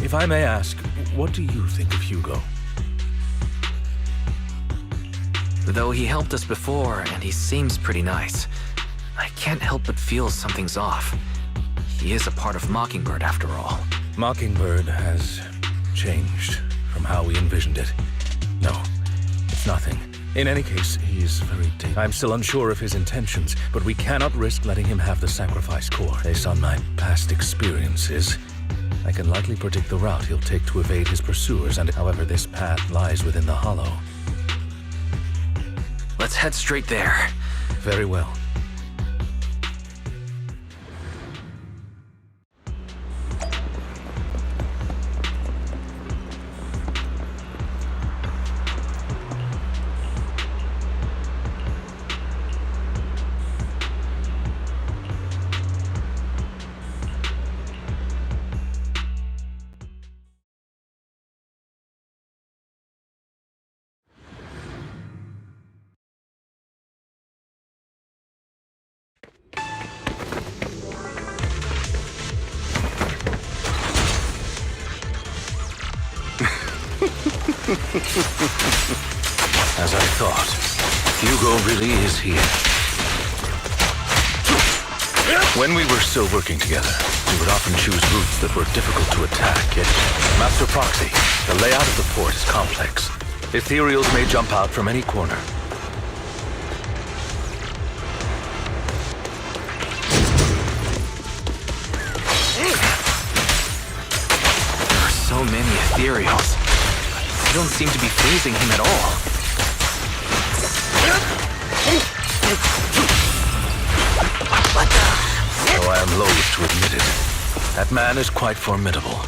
if I may ask, what do you think of Hugo?
Though he helped us before, and he seems pretty nice, I can't help but feel something's off. He is a part of Mockingbird, after all.
Mockingbird has changed from how we envisioned it. No, it's nothing. In any case, he is very dangerous. I'm still unsure of his intentions, but we cannot risk letting him have the sacrifice core. Based on my past experiences, I can likely predict the route he'll take to evade his pursuers, and however this path lies within the hollow.
Let's head straight there.
Very well. As I thought, Hugo really is here. When we were still working together, we would often choose routes that were difficult to attack, yet Master Proxy, the layout of the port is complex. Ethereals may jump out from any corner.
There are so many Ethereals. They don't seem to be phasing him at all.
Though I am loath to admit it, that man is quite formidable.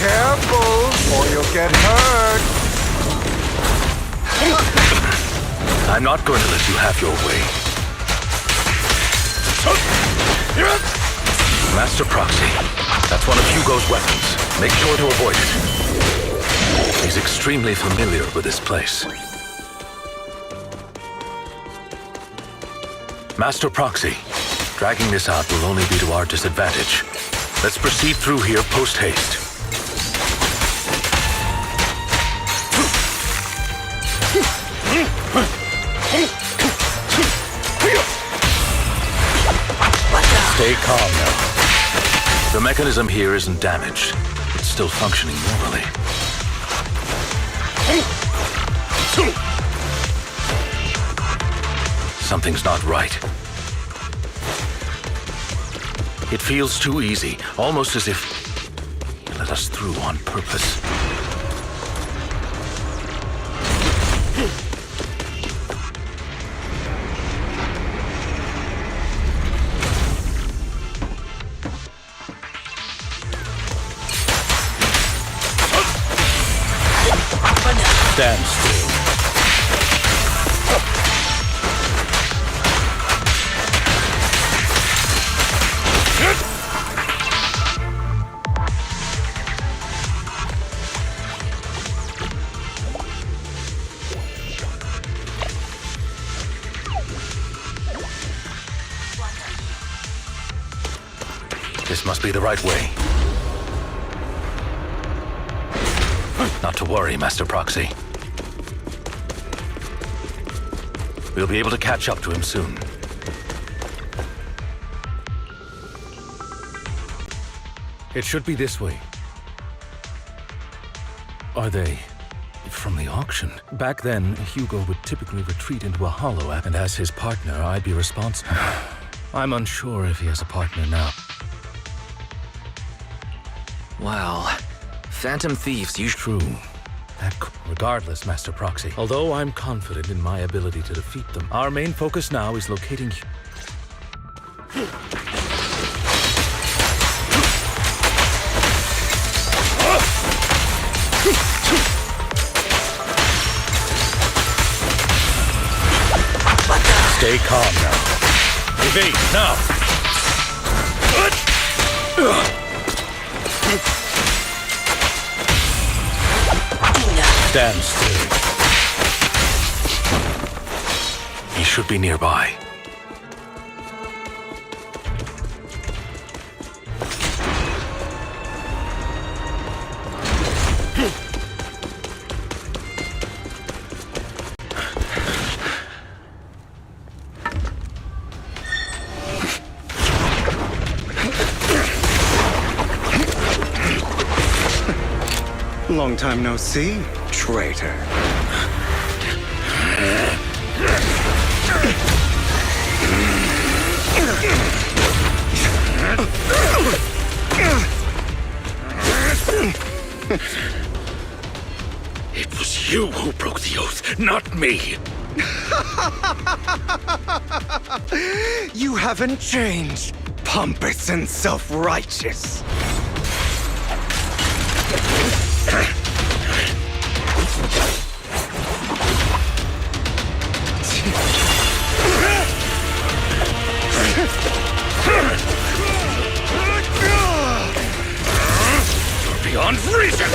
Careful, or you'll get hurt.
I'm not going to let you have your way. Master Proxy, that's one of Hugo's weapons. Make sure to avoid it. He's extremely familiar with this place. Master Proxy, dragging this out will only be to our disadvantage. Let's proceed through here post-haste. Stay calm now. The mechanism here isn't damaged. It's still functioning normally. Something's not right. It feels too easy, almost as if you let us through on purpose. Stand still. This must be the right way. Not to worry, Master Proxy. We'll be able to catch up to him soon. It should be this way. Are they from the auction? Back then, Hugo would typically retreat into a hollow, and as his partner, I'd be responsible. I'm unsure if he has a partner now.
Well, Phantom Thieves usually...
True. Regardless, Master Proxy, although I'm confident in my ability to defeat them, our main focus now is locating... Stay calm now. Evade, now! Stand still. He should be nearby.
Long time no see, traitor.
not me.
You haven't changed, pompous and self-righteous.
Beyond reason!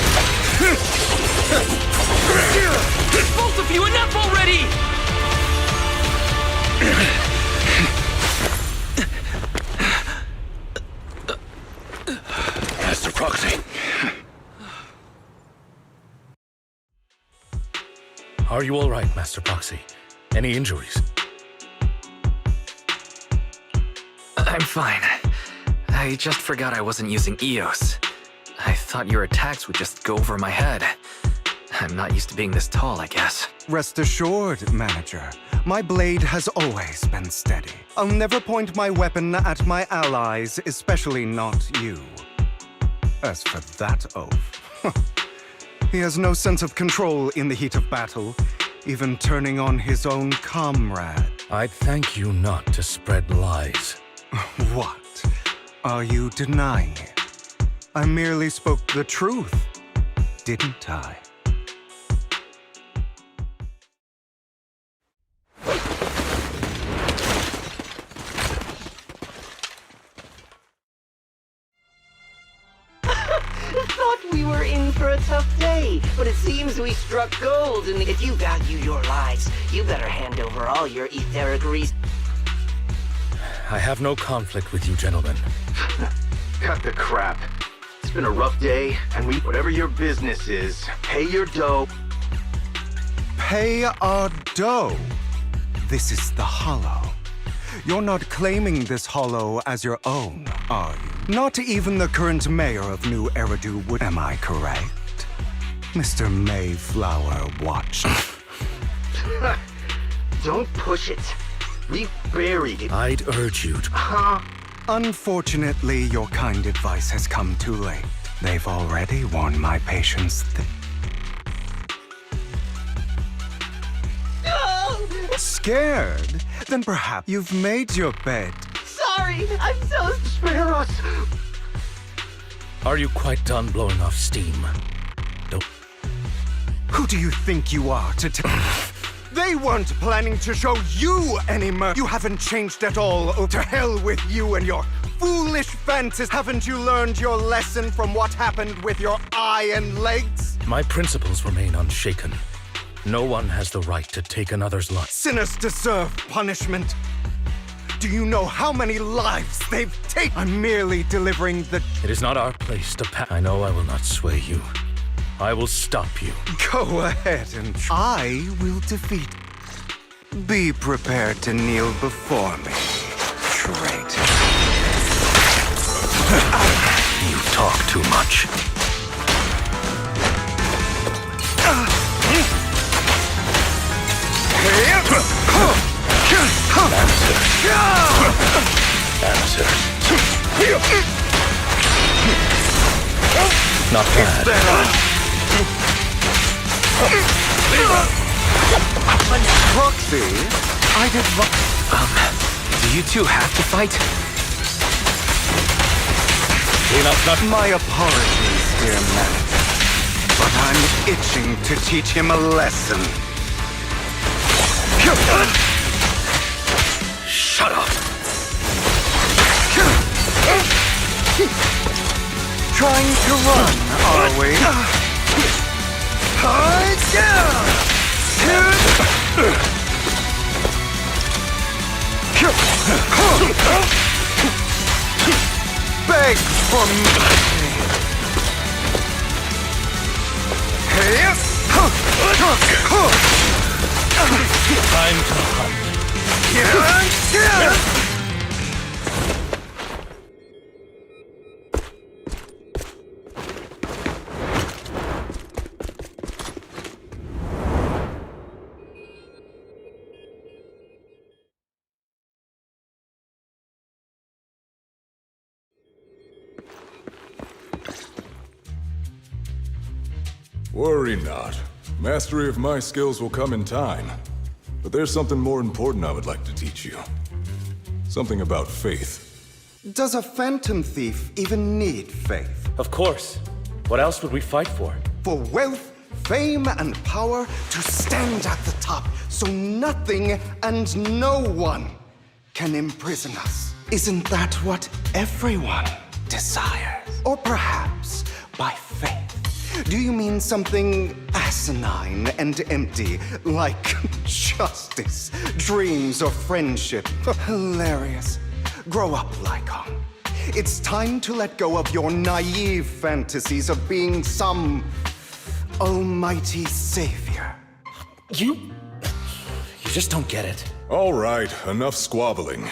Both of you, enough already!
Master Proxy. Are you all right, Master Proxy? Any injuries?
I'm fine. I just forgot I wasn't using EOS. I thought your attacks would just go over my head. I'm not used to being this tall, I guess.
Rest assured, Manager. My blade has always been steady. I'll never point my weapon at my allies, especially not you. As for that oaf, he has no sense of control in the heat of battle, even turning on his own comrade.
I'd thank you not to spread lies.
What? Are you denying it? I merely spoke the truth, didn't I?
Thought we were in for a tough day, but it seems we struck gold, and if you value your lives, you better hand over all your etheric
I have no conflict with you, gentlemen.
Cut the crap. It's been a rough day, and whatever your business is, pay your dough.
Pay our dough. This is the Hollow. You're not claiming this Hollow as your own, are you? Not even the current mayor of New Eridu would. Am I correct? Mr. Mayflower Watch.
Don't push it. We've buried it.
I'd urge you to...
Unfortunately, your kind advice has come too late. They've already worn my patience thin. Scared? Then perhaps you've made your bed.
Sorry, I'm so...
Spare us!
Are you quite done blowing off steam? Don't...
Who do you think you are to They weren't planning to show you any mercy. You haven't changed at all. Oh, to hell with you and your foolish fantasies. Haven't you learned your lesson from what happened with your eye and legs?
My principles remain unshaken. No one has the right to take another's life.
Sinners deserve punishment. Do you know how many lives they've taken? I'm merely delivering the...
It is not our place to I know I will not sway you. I will stop you.
Go ahead and... I will defeat... Be prepared to kneel before me, traitor.
You talk too much. Answers. Not bad.
Proxy, I did...
Do you two have to fight?
My apologies, dear manager, but I'm itching to teach him a lesson.
Shut up!
Trying to run, are we? Beg for mercy.
Time to hunt.
Worry not.
Mastery of my skills will come in time. But there's something more important I would like to teach you. Something about faith.
Does a phantom thief even need faith?
Of course. What else would we fight for?
For wealth, fame, and power to stand at the top so nothing and no one can imprison us. Isn't that what everyone desires? Or perhaps by faith? Do you mean something asinine and empty, like justice, dreams, or friendship? Hilarious. Grow up, Lycon. It's time to let go of your naive fantasies of being some almighty savior.
You just don't get it.
All right, enough squabbling.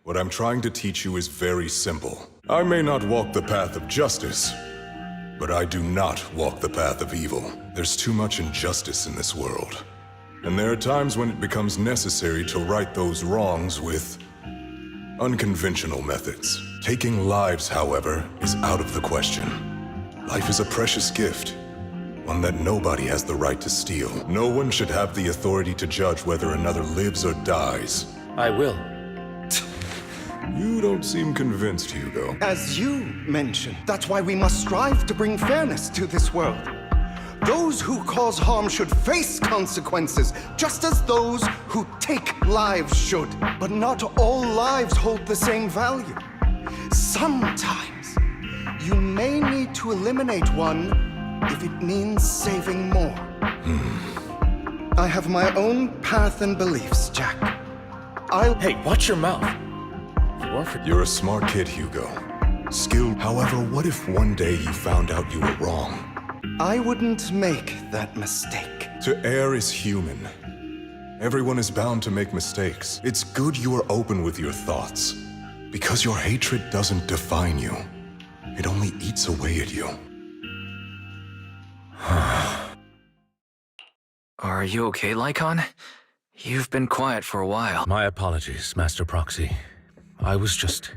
What I'm trying to teach you is very simple. I may not walk the path of justice, but I do not walk the path of evil. There's too much injustice in this world. And there are times when it becomes necessary to right those wrongs with unconventional methods. Taking lives, however, is out of the question. Life is a precious gift, one that nobody has the right to steal. No one should have the authority to judge whether another lives or dies.
I will.
You don't seem convinced, Hugo.
As you mentioned, that's why we must strive to bring fairness to this world. Those who cause harm should face consequences, just as those who take lives should. But not all lives hold the same value. Sometimes, you may need to eliminate one if it means saving more. I have my own path and beliefs, Jack.
Hey, watch your mouth.
You're a smart kid, Hugo. Skilled. However, what if one day you found out you were wrong?
I wouldn't make that mistake.
To err is human. Everyone is bound to make mistakes. It's good you are open with your thoughts. Because your hatred doesn't define you. It only eats away at you.
Are you okay, Lycon? You've been quiet for a while.
My apologies, Master Proxy. I was just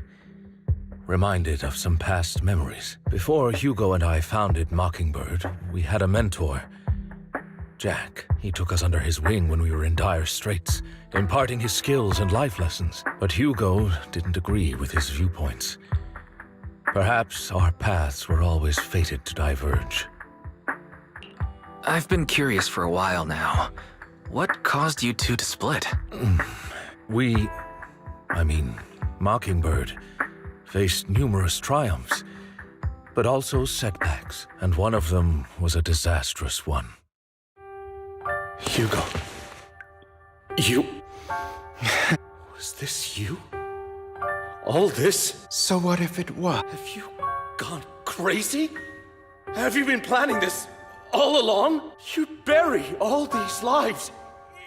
reminded of some past memories. Before Hugo and I founded Mockingbird, we had a mentor, Jack. He took us under his wing when we were in dire straits, imparting his skills and life lessons. But Hugo didn't agree with his viewpoints. Perhaps our paths were always fated to diverge.
I've been curious for a while now. What caused you two to split?
Mockingbird faced numerous triumphs, but also setbacks, and one of them was a disastrous one.
Hugo. You... Was this you? All this?
So what if it was?
Have you gone crazy? Have you been planning this all along? You'd bury all these lives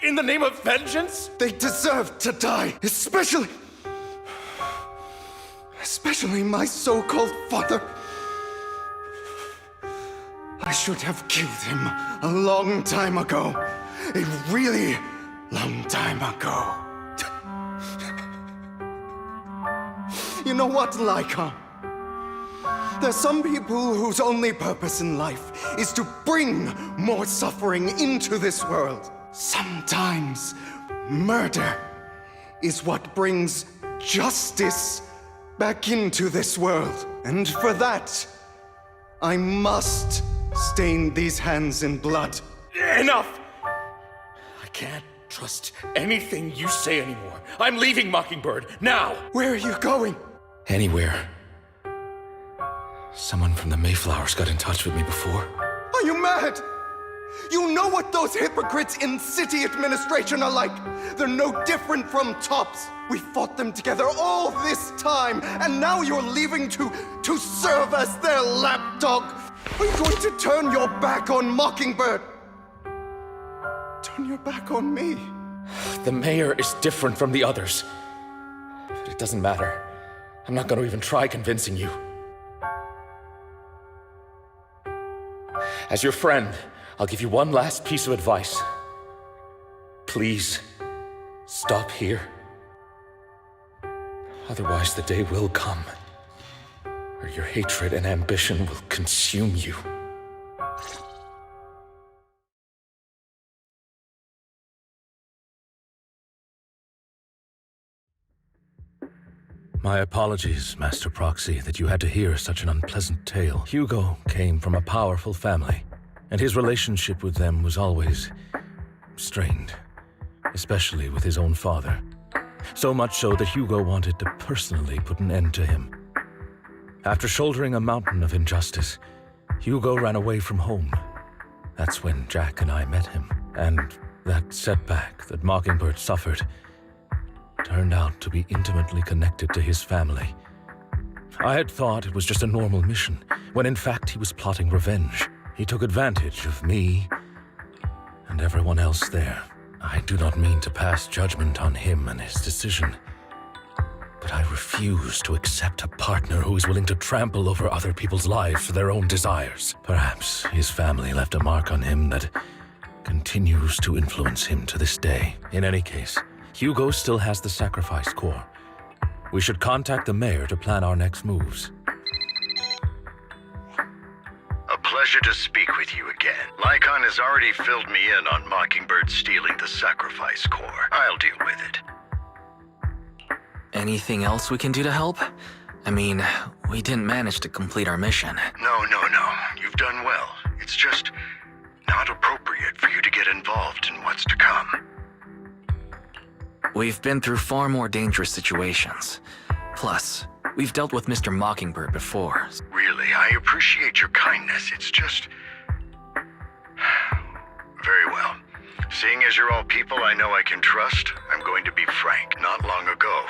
in the name of vengeance?
They deserve to die, especially my so-called father. I should have killed him a long time ago. A really long time ago. You know what, Lycon? There's some people whose only purpose in life is to bring more suffering into this world. Sometimes murder is what brings justice back into this world. And for that, I must stain these hands in blood.
Enough! I can't trust anything you say anymore. I'm leaving Mockingbird, now!
Where are you going?
Anywhere. Someone from the Mayflowers got in touch with me before.
Are you mad? You know what those hypocrites in city administration are like. They're no different from tops. We fought them together all this time, and now you're leaving to serve as their lapdog. Are you going to turn your back on Mockingbird? Turn your back on me?
The mayor is different from the others. But it doesn't matter. I'm not going to even try convincing you. As your friend, I'll give you one last piece of advice. Please, stop here. Otherwise, the day will come where your hatred and ambition will consume you.
My apologies, Master Proxy, that you had to hear such an unpleasant tale. Hugo came from a powerful family, and his relationship with them was always strained, especially with his own father. So much so that Hugo wanted to personally put an end to him. After shouldering a mountain of injustice, Hugo ran away from home. That's when Jack and I met him, and that setback that Mockingbird suffered turned out to be intimately connected to his family. I had thought it was just a normal mission, when in fact he was plotting revenge. He took advantage of me and everyone else there. I do not mean to pass judgment on him and his decision, but I refuse to accept a partner who is willing to trample over other people's lives for their own desires. Perhaps his family left a mark on him that continues to influence him to this day. In any case, Hugo still has the sacrifice core. We should contact the mayor to plan our next moves.
A pleasure to speak with you again. Lycon has already filled me in on Mockingbird stealing the sacrifice core. I'll deal with it.
Anything else we can do to help? I mean, we didn't manage to complete our mission.
No. You've done well. It's just not appropriate for you to get involved in what's to come.
We've been through far more dangerous situations. Plus, we've dealt with Mr. Mockingbird before.
Really, I appreciate your kindness. It's just... Very well. Seeing as you're all people I know I can trust, I'm going to be frank. Not long ago,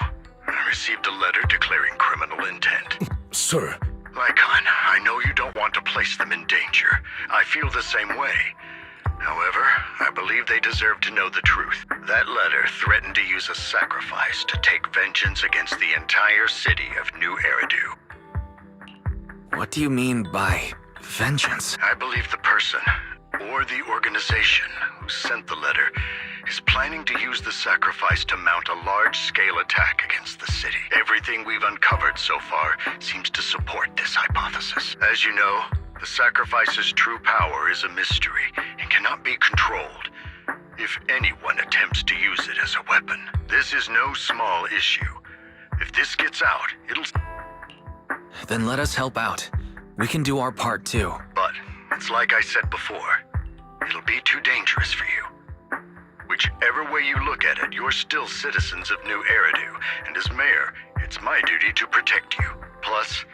I received a letter declaring criminal intent.
Sir.
Lycon, I know you don't want to place them in danger. I feel the same way. However, I believe they deserve to know the truth. That letter threatened to use a sacrifice to take vengeance against the entire city of New Eridu.
What do you mean by vengeance?
I believe the person, or the organization, who sent the letter is planning to use the sacrifice to mount a large-scale attack against the city. Everything we've uncovered so far seems to support this hypothesis. As you know, the sacrifice's true power is a mystery and cannot be controlled if anyone attempts to use it as a weapon. This is no small issue. If this gets out, it'll...
Then let us help out. We can do our part too.
But, it's like I said before, it'll be too dangerous for you. Whichever way you look at it, you're still citizens of New Eridu, and as mayor, it's my duty to protect you. Plus,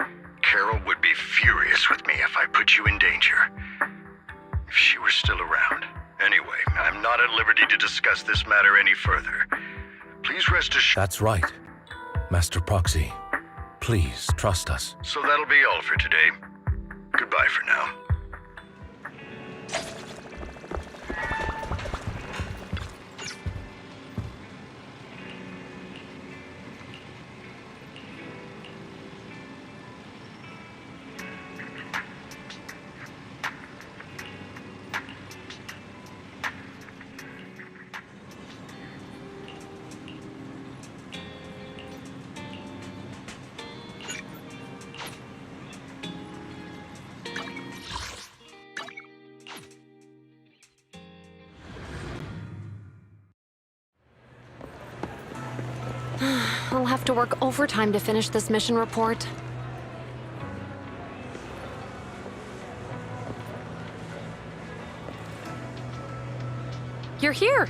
Carol would be furious with me if I put you in danger. If she were still around. Anyway, I'm not at liberty to discuss this matter any further. Please rest assured...
That's right. Master Proxy, please trust us.
So that'll be all for today. Goodbye for now.
I'll have to work overtime to finish this mission report. You're here!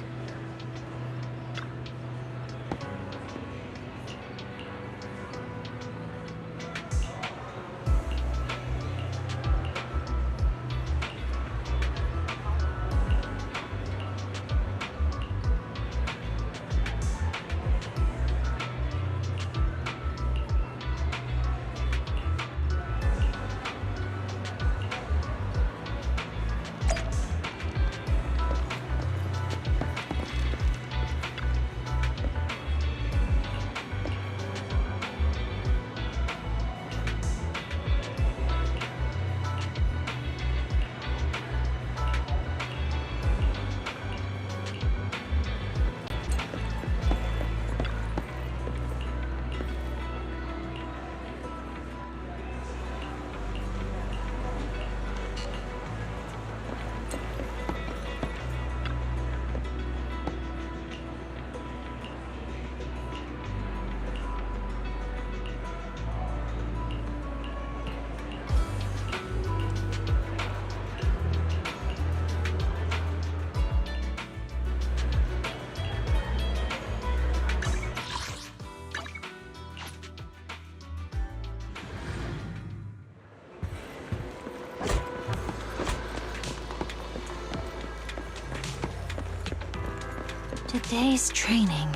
Today's training.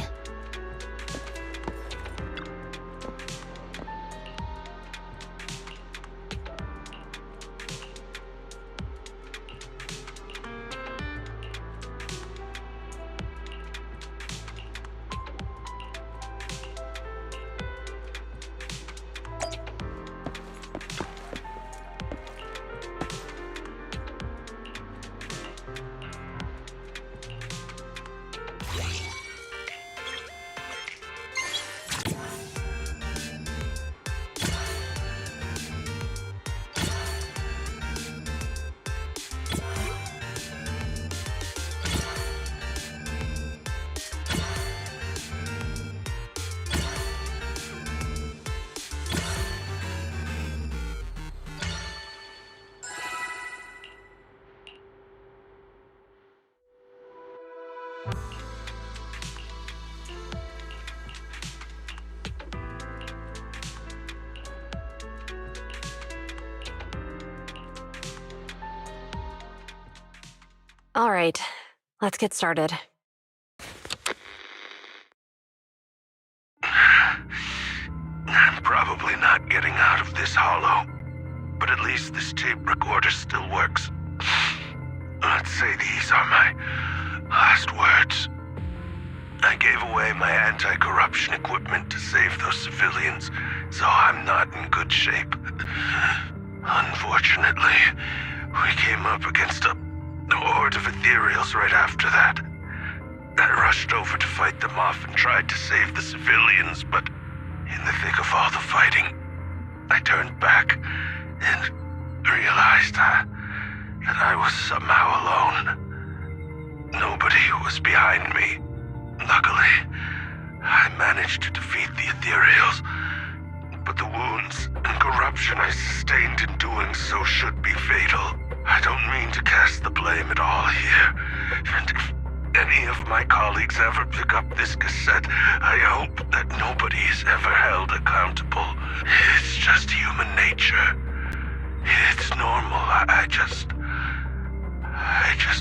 All right, let's get started.
I'm probably not getting out of this hollow, but at least this tape recorder still works. Let's say these are my last words. I gave away my anti-corruption equipment to save those civilians, so I'm not in good shape. Unfortunately, we came up against a horde of ethereals right after that. I rushed over to fight them off and tried to save the civilians, but in the thick of all the fighting, I turned back and realized that I was somehow alone. Nobody was behind me. Luckily, I managed to defeat the ethereals, but the wounds and corruption I sustained in doing so should be fatal. I don't mean to cast the blame at all here, and if any of my colleagues ever pick up this cassette, I hope that nobody is ever held accountable. It's just human nature. It's normal. I just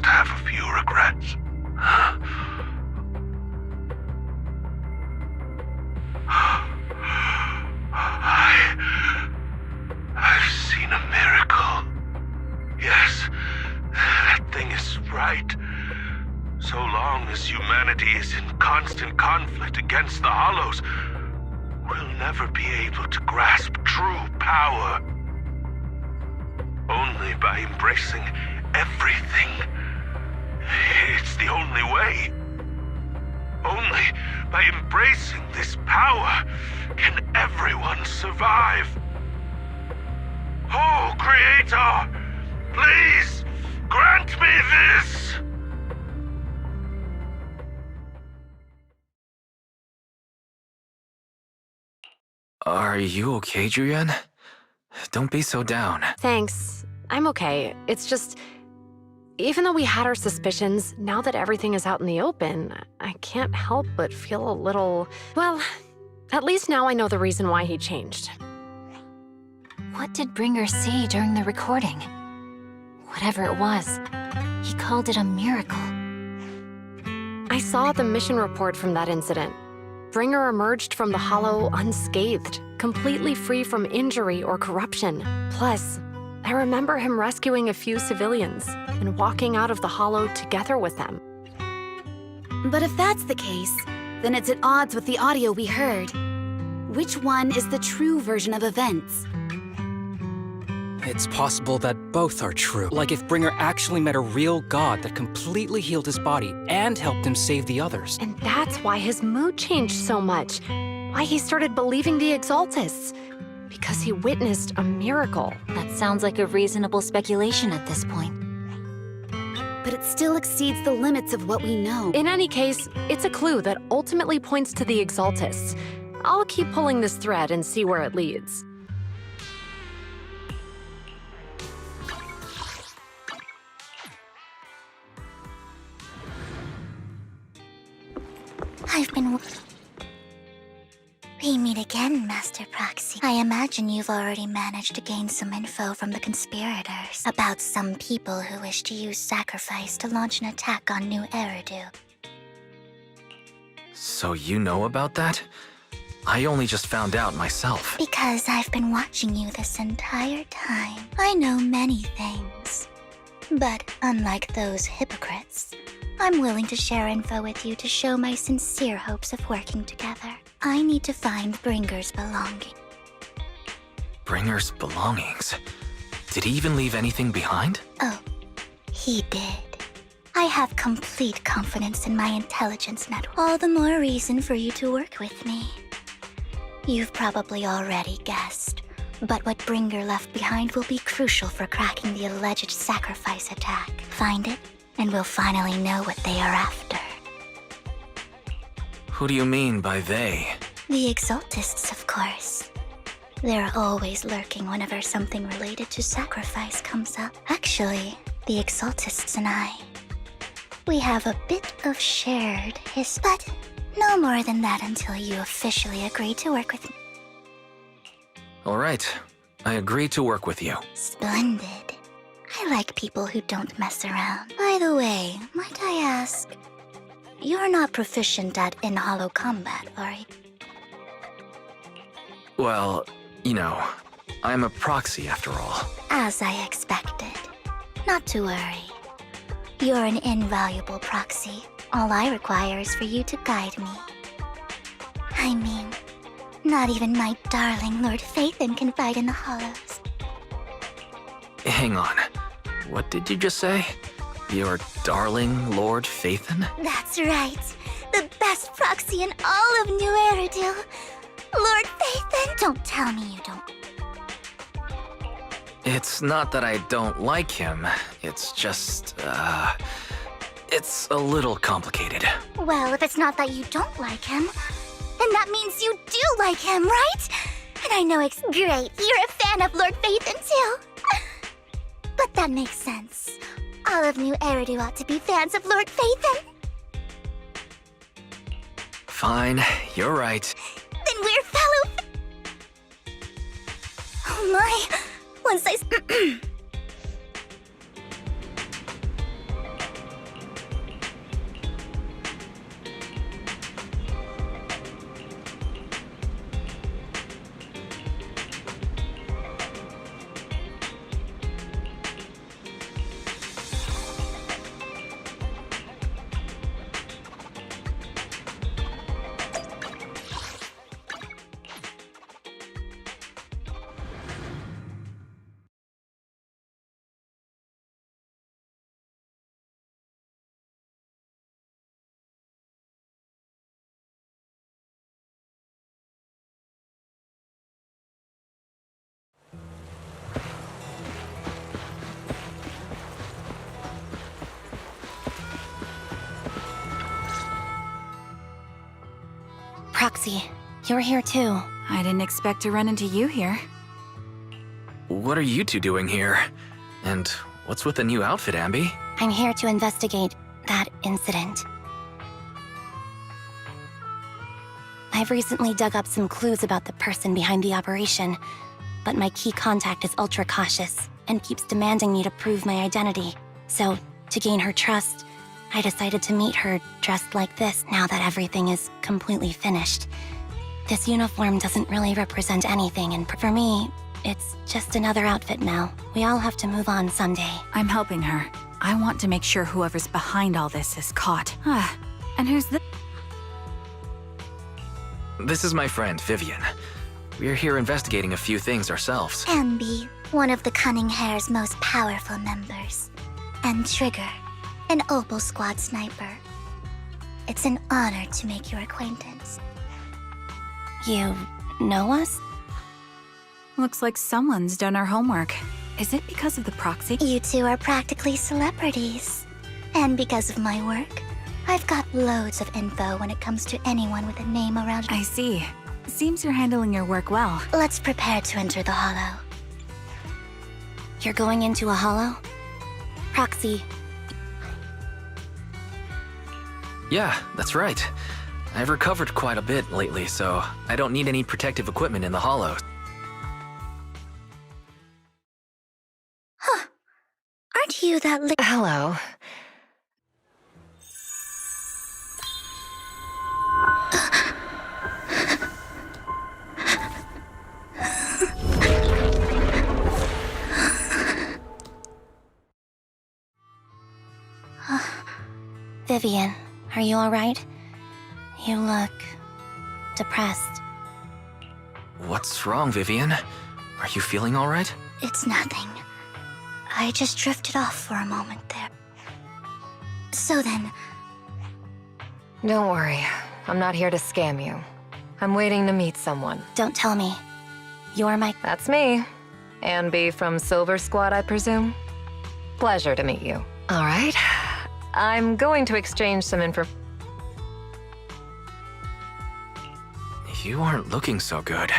have a few regrets. I've seen a miracle. Yes, that thing is right. So long as humanity is in constant conflict against the Hollows, we'll never be able to grasp true power. Only by embracing everything. It's the only way. Only by embracing this power can everyone survive. Oh, Creator, please grant me this!
Are you okay, Julian? Don't be so down.
Thanks. I'm okay. It's just, even though we had our suspicions, now that everything is out in the open, I can't help but feel a little... Well, at least now I know the reason why he changed.
What did Bringer say during the recording? Whatever it was, he called it a miracle.
I saw the mission report from that incident. Bringer emerged from the Hollow unscathed, completely free from injury or corruption. Plus, I remember him rescuing a few civilians and walking out of the Hollow together with them.
But if that's the case, then it's at odds with the audio we heard. Which one is the true version of events?
It's possible that both are true. Like if Bringer actually met a real god that completely healed his body and helped him save the others.
And that's why his mood changed so much. Why he started believing the Exaltists. Because he witnessed a miracle.
That sounds like a reasonable speculation at this point.
But it still exceeds the limits of what we know.
In any case, it's a clue that ultimately points to the Exaltists. I'll keep pulling this thread and see where it leads.
I've been... We meet again, Master Proxy. I imagine you've already managed to gain some info from the conspirators about some people who wish to use sacrifice to launch an attack on New Eridu.
So you know about that? I only just found out myself.
Because I've been watching you this entire time. I know many things. But unlike those hypocrites, I'm willing to share info with you to show my sincere hopes of working together. I need to find Bringer's belongings.
Bringer's belongings? Did he even leave anything behind?
Oh, he did. I have complete confidence in my intelligence network. All the more reason for you to work with me. You've probably already guessed, but what Bringer left behind will be crucial for cracking the alleged sacrifice attack. Find it, and we'll finally know what they are after.
Who do you mean by they?
The Exaltists, of course. They're always lurking whenever something related to sacrifice comes up. Actually, the Exaltists and I, we have a bit of shared but no more than that until you officially agree to work with me.
All right, I agree to work with you.
Splendid. I like people who don't mess around. By the way, might I ask, you're not proficient at in-hollow combat, are you?
Well, you know, I'm a proxy after all.
As I expected. Not to worry. You're an invaluable proxy. All I require is for you to guide me. I mean, not even my darling Lord Phaethon can fight in the hollows.
Hang on. What did you just say? Your darling Lord Phaethon?
That's right. The best proxy in all of New Eridil. Lord Phaethon! Don't tell me you don't.
It's not that I don't like him. It's just, it's a little complicated.
Well, if it's not that you don't like him, then that means you do like him, right? And I know it's great. You're a fan of Lord Phaethon, too. But that makes sense. All of New Eridu ought to be fans of Lord Phaethon.
Fine, you're right.
Then we're fellow... Oh my... Once I...
Proxy, you're here too.
I didn't expect to run into you here.
What are you two doing here? And what's with the new outfit, Ambi?
I'm here to investigate that incident. I've recently dug up some clues about the person behind the operation, but my key contact is ultra cautious and keeps demanding me to prove my identity. So, to gain her trust, I decided to meet her dressed like this now that everything is completely finished. This uniform doesn't really represent anything, and for me, it's just another outfit now. We all have to move on someday.
I'm helping her. I want to make sure whoever's behind all this is caught. And who's this?
This is my friend, Vivian. We're here investigating a few things ourselves.
Ambi, one of the Cunning Hair's most powerful members. And Trigger, an Opal Squad sniper. It's an honor to make your acquaintance.
You know us?
Looks like someone's done our homework. Is it because of the proxy?
You two are practically celebrities. And because of my work, I've got loads of info when it comes to anyone with a name around.
I see. Seems you're handling your work well.
Let's prepare to enter the Hollow.
You're going into a hollow? Proxy.
Yeah, that's right. I've recovered quite a bit lately, so I don't need any protective equipment in the hollow.
Huh. Aren't you that
Hello.
Vivian, are you alright? You look depressed.
What's wrong, Vivian? Are you feeling all right?
It's nothing. I just drifted off for a moment there. So then...
Don't worry. I'm not here to scam you. I'm waiting to meet someone.
Don't tell me. You're my...
That's me. Anne B from Silver Squad, I presume? Pleasure to meet you. All right. I'm going to exchange some info...
You aren't looking so good.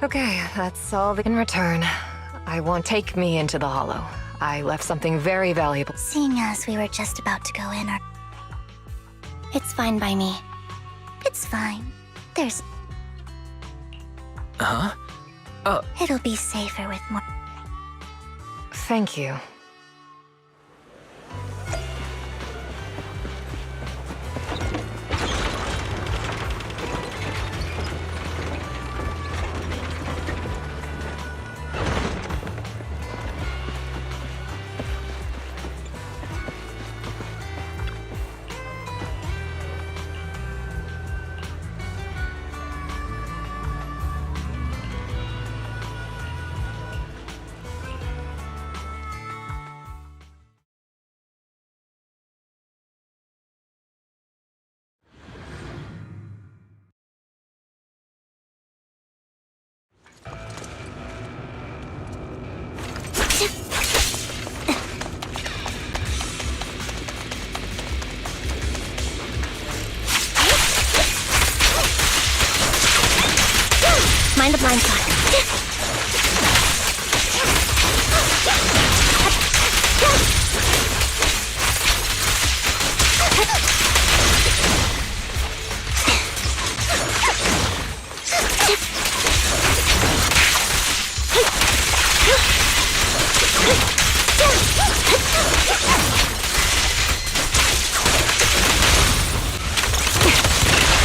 Okay, that's all in return. I won't take me into the Hollow. I left something very valuable.
Seeing as we were just about to go in, or...
It's fine by me.
It's fine. There's...
Huh?
It'll be safer with more...
Thank you.
Mind a blind spot.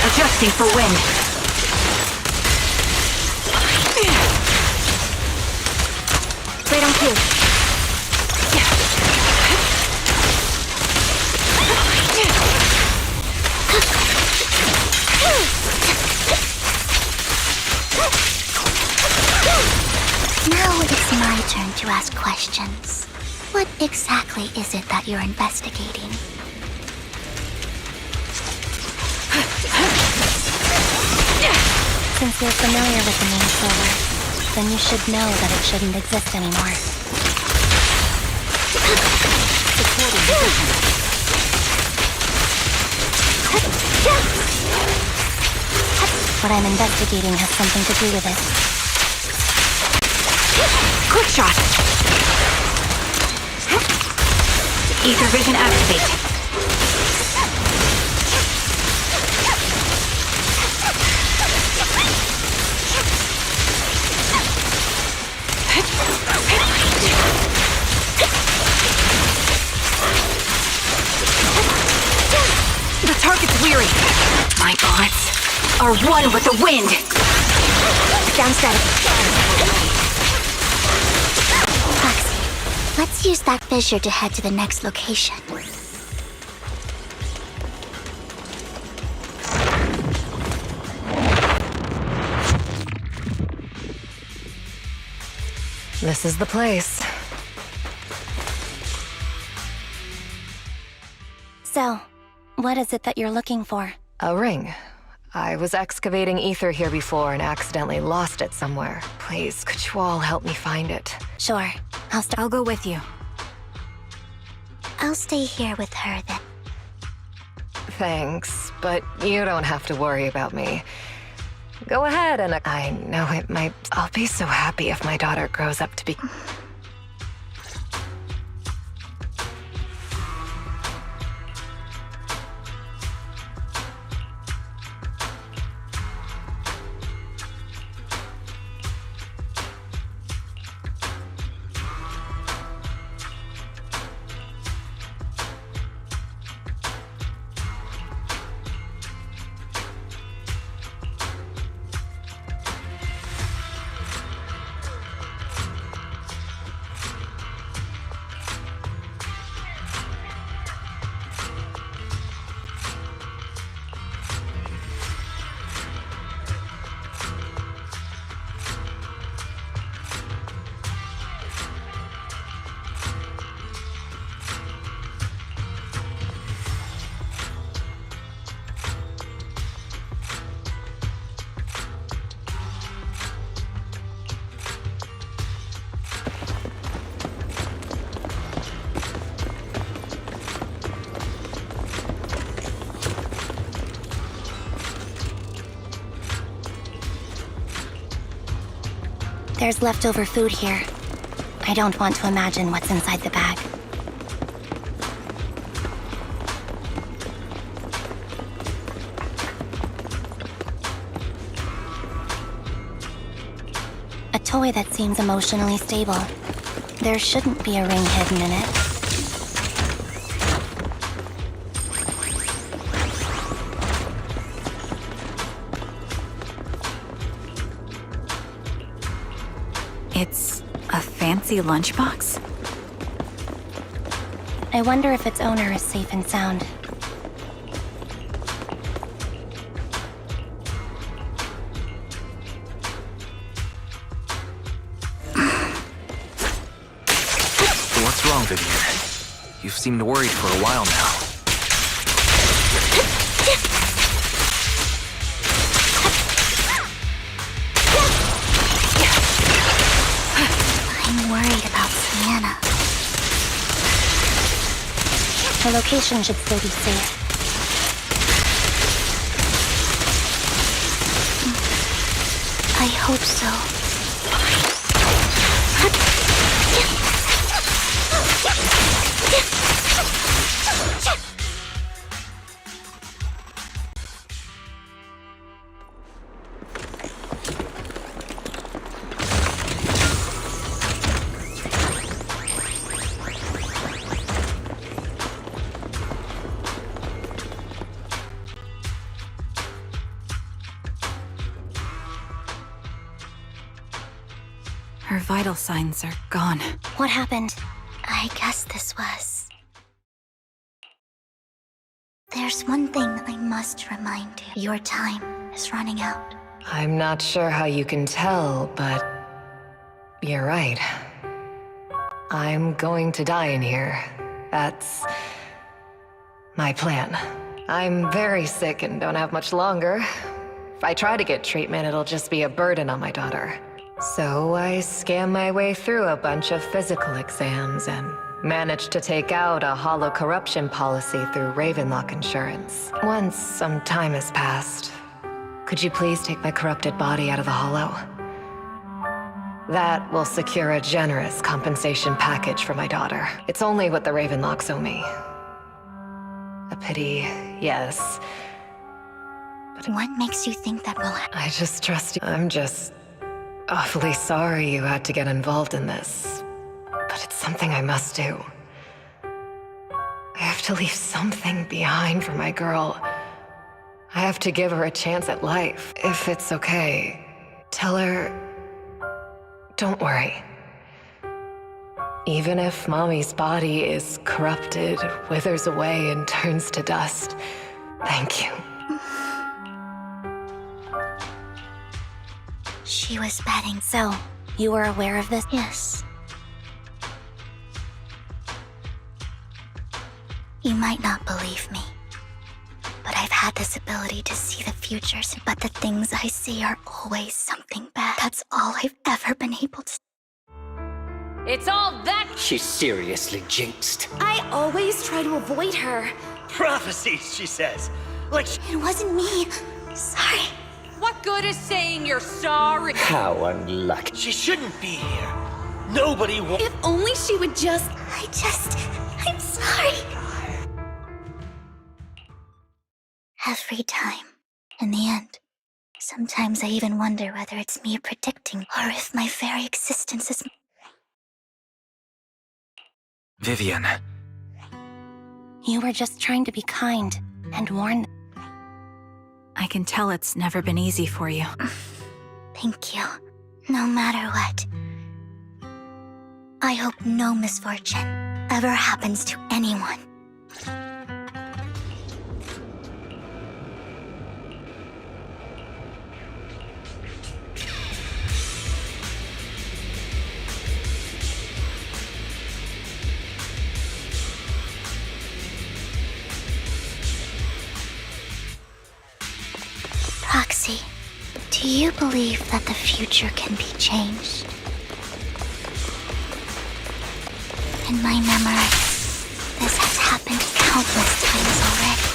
Adjusting for wind.
Right on cue.
Now it's my turn to ask questions. What exactly is it that you're investigating?
Since you're familiar with the name Silver, then you should know that it shouldn't exist anymore. What I'm investigating has something to do with it.
Quick shot! Ether vision activate. The target's weary. My bullets are one with the wind.
Down static.
Foxy, let's use that fissure to head to the next location.
This is the place.
So, what is it that you're looking for?
A ring. I was excavating ether here before and accidentally lost it somewhere. Please, could you all help me find it?
Sure.
I'll go with you.
I'll stay here with her then.
Thanks, but you don't have to worry about me. Go ahead, and I know it might... I'll be so happy if my daughter grows up to be...
There's leftover food here. I don't want to imagine what's inside the bag. A toy that seems emotionally stable. There shouldn't be a ring hidden in it.
It's a fancy lunchbox?
I wonder if its owner is safe and sound.
What's wrong, Vivian? You've seemed worried for a while now.
I'm worried about Sienna.
The location should still be safe.
I hope so.
Her vital signs are gone.
What happened?
I guess this was... There's one thing I must remind you. Your time is running out.
I'm not sure how you can tell, but you're right. I'm going to die in here. That's my plan. I'm very sick and don't have much longer. If I try to get treatment, it'll just be a burden on my daughter. So I scam my way through a bunch of physical exams and managed to take out a hollow corruption policy through Ravenlock Insurance. Once some time has passed, could you please take my corrupted body out of the hollow? That will secure a generous compensation package for my daughter. It's only what the Ravenlocks owe me. A pity, yes. But
what makes you think that will happen?
I just trust you. I'm just awfully sorry you had to get involved in this. But it's something I must do. I have to leave something behind for my girl. I have to give her a chance at life. If it's okay, tell her, don't worry. Even if Mommy's body is corrupted, withers away, and turns to dust, thank you.
She was betting.
So, you were aware of this?
Yes. You might not believe me, but I've had this ability to see the futures, but the things I see are always something bad. That's all I've ever been able to.
It's all that.
She's seriously jinxed.
I always try to avoid her.
Prophecies, she says. Like
It wasn't me. Sorry.
What good is saying you're sorry?
How unlucky. She shouldn't be here. Nobody wants.
If only she would just...
I'm sorry. Every time. In the end. Sometimes I even wonder whether it's me predicting or if my very existence is...
Vivian.
You were just trying to be kind and warn them.
I can tell it's never been easy for you.
Thank you. No matter what. I hope no misfortune ever happens to anyone. Roxy, do you believe that the future can be changed? In my memory, this has happened countless times already.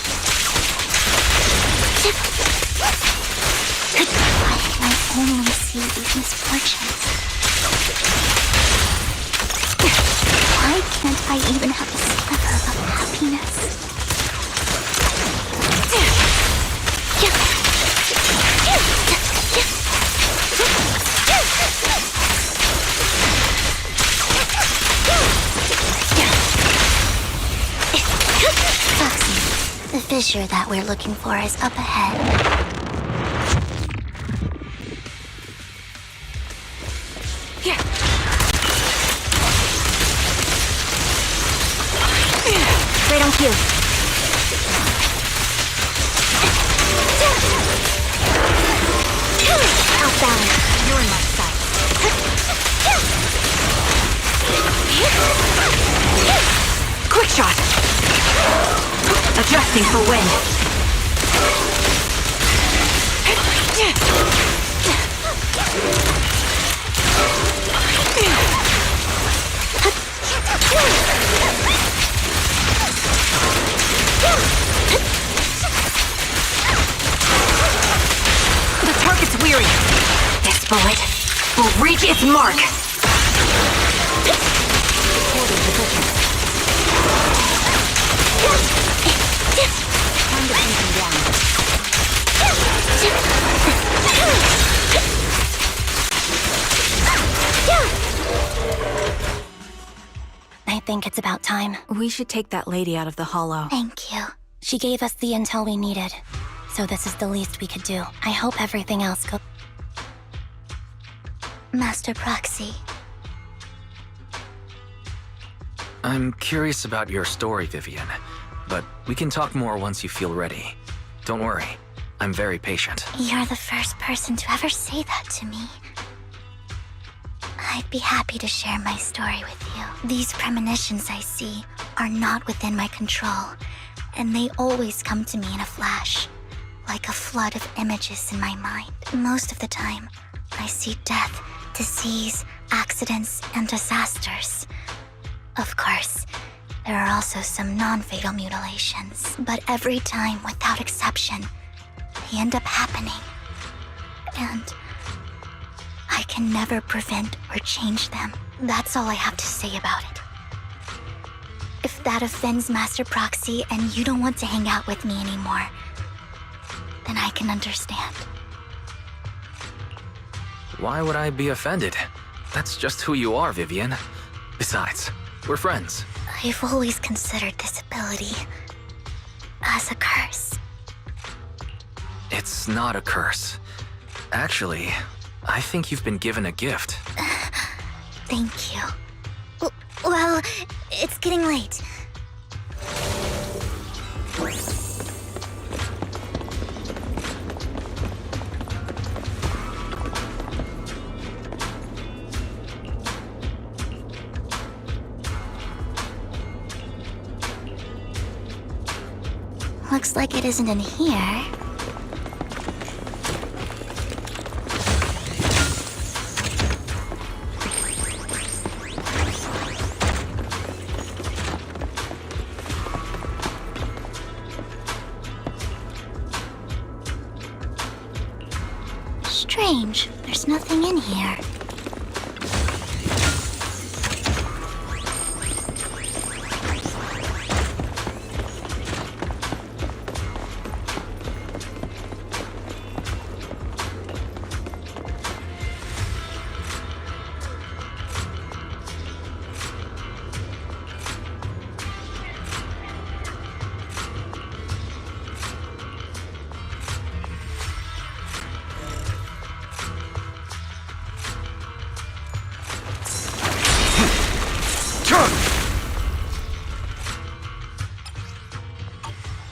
Why can I only see these misfortunes? I even have a sliver of happiness. Foxy, the fissure that we're looking for is up ahead.
Right on cue. Off balance. You're in my sight.
Quick shot! Adjusting for wind. The target's weary. This bullet will reach its mark.
Time to pin him down.
I think it's about time.
We should take that lady out of the hollow.
Thank you.
She gave us the intel we needed, so this is the least we could do. I hope everything else goes.
Master Proxy.
I'm curious about your story, Vivian, but we can talk more once you feel ready. Don't worry, I'm very patient.
You're the first person to ever say that to me. I'd be happy to share my story with you. These premonitions I see are not within my control, and they always come to me in a flash, like a flood of images in my mind. Most of the time, I see death, disease, accidents, and disasters. Of course, there are also some non-fatal mutilations, but every time, without exception, they end up happening. And I can never prevent or change them. That's all I have to say about it. If that offends Master Proxy and you don't want to hang out with me anymore, then I can understand.
Why would I be offended? That's just who you are, Vivian. Besides, we're friends.
I've always considered this ability as a curse.
It's not a curse. Actually, I think you've been given a gift.
Thank you. Well, it's getting late. Looks like it isn't in here. Strange, there's nothing in here.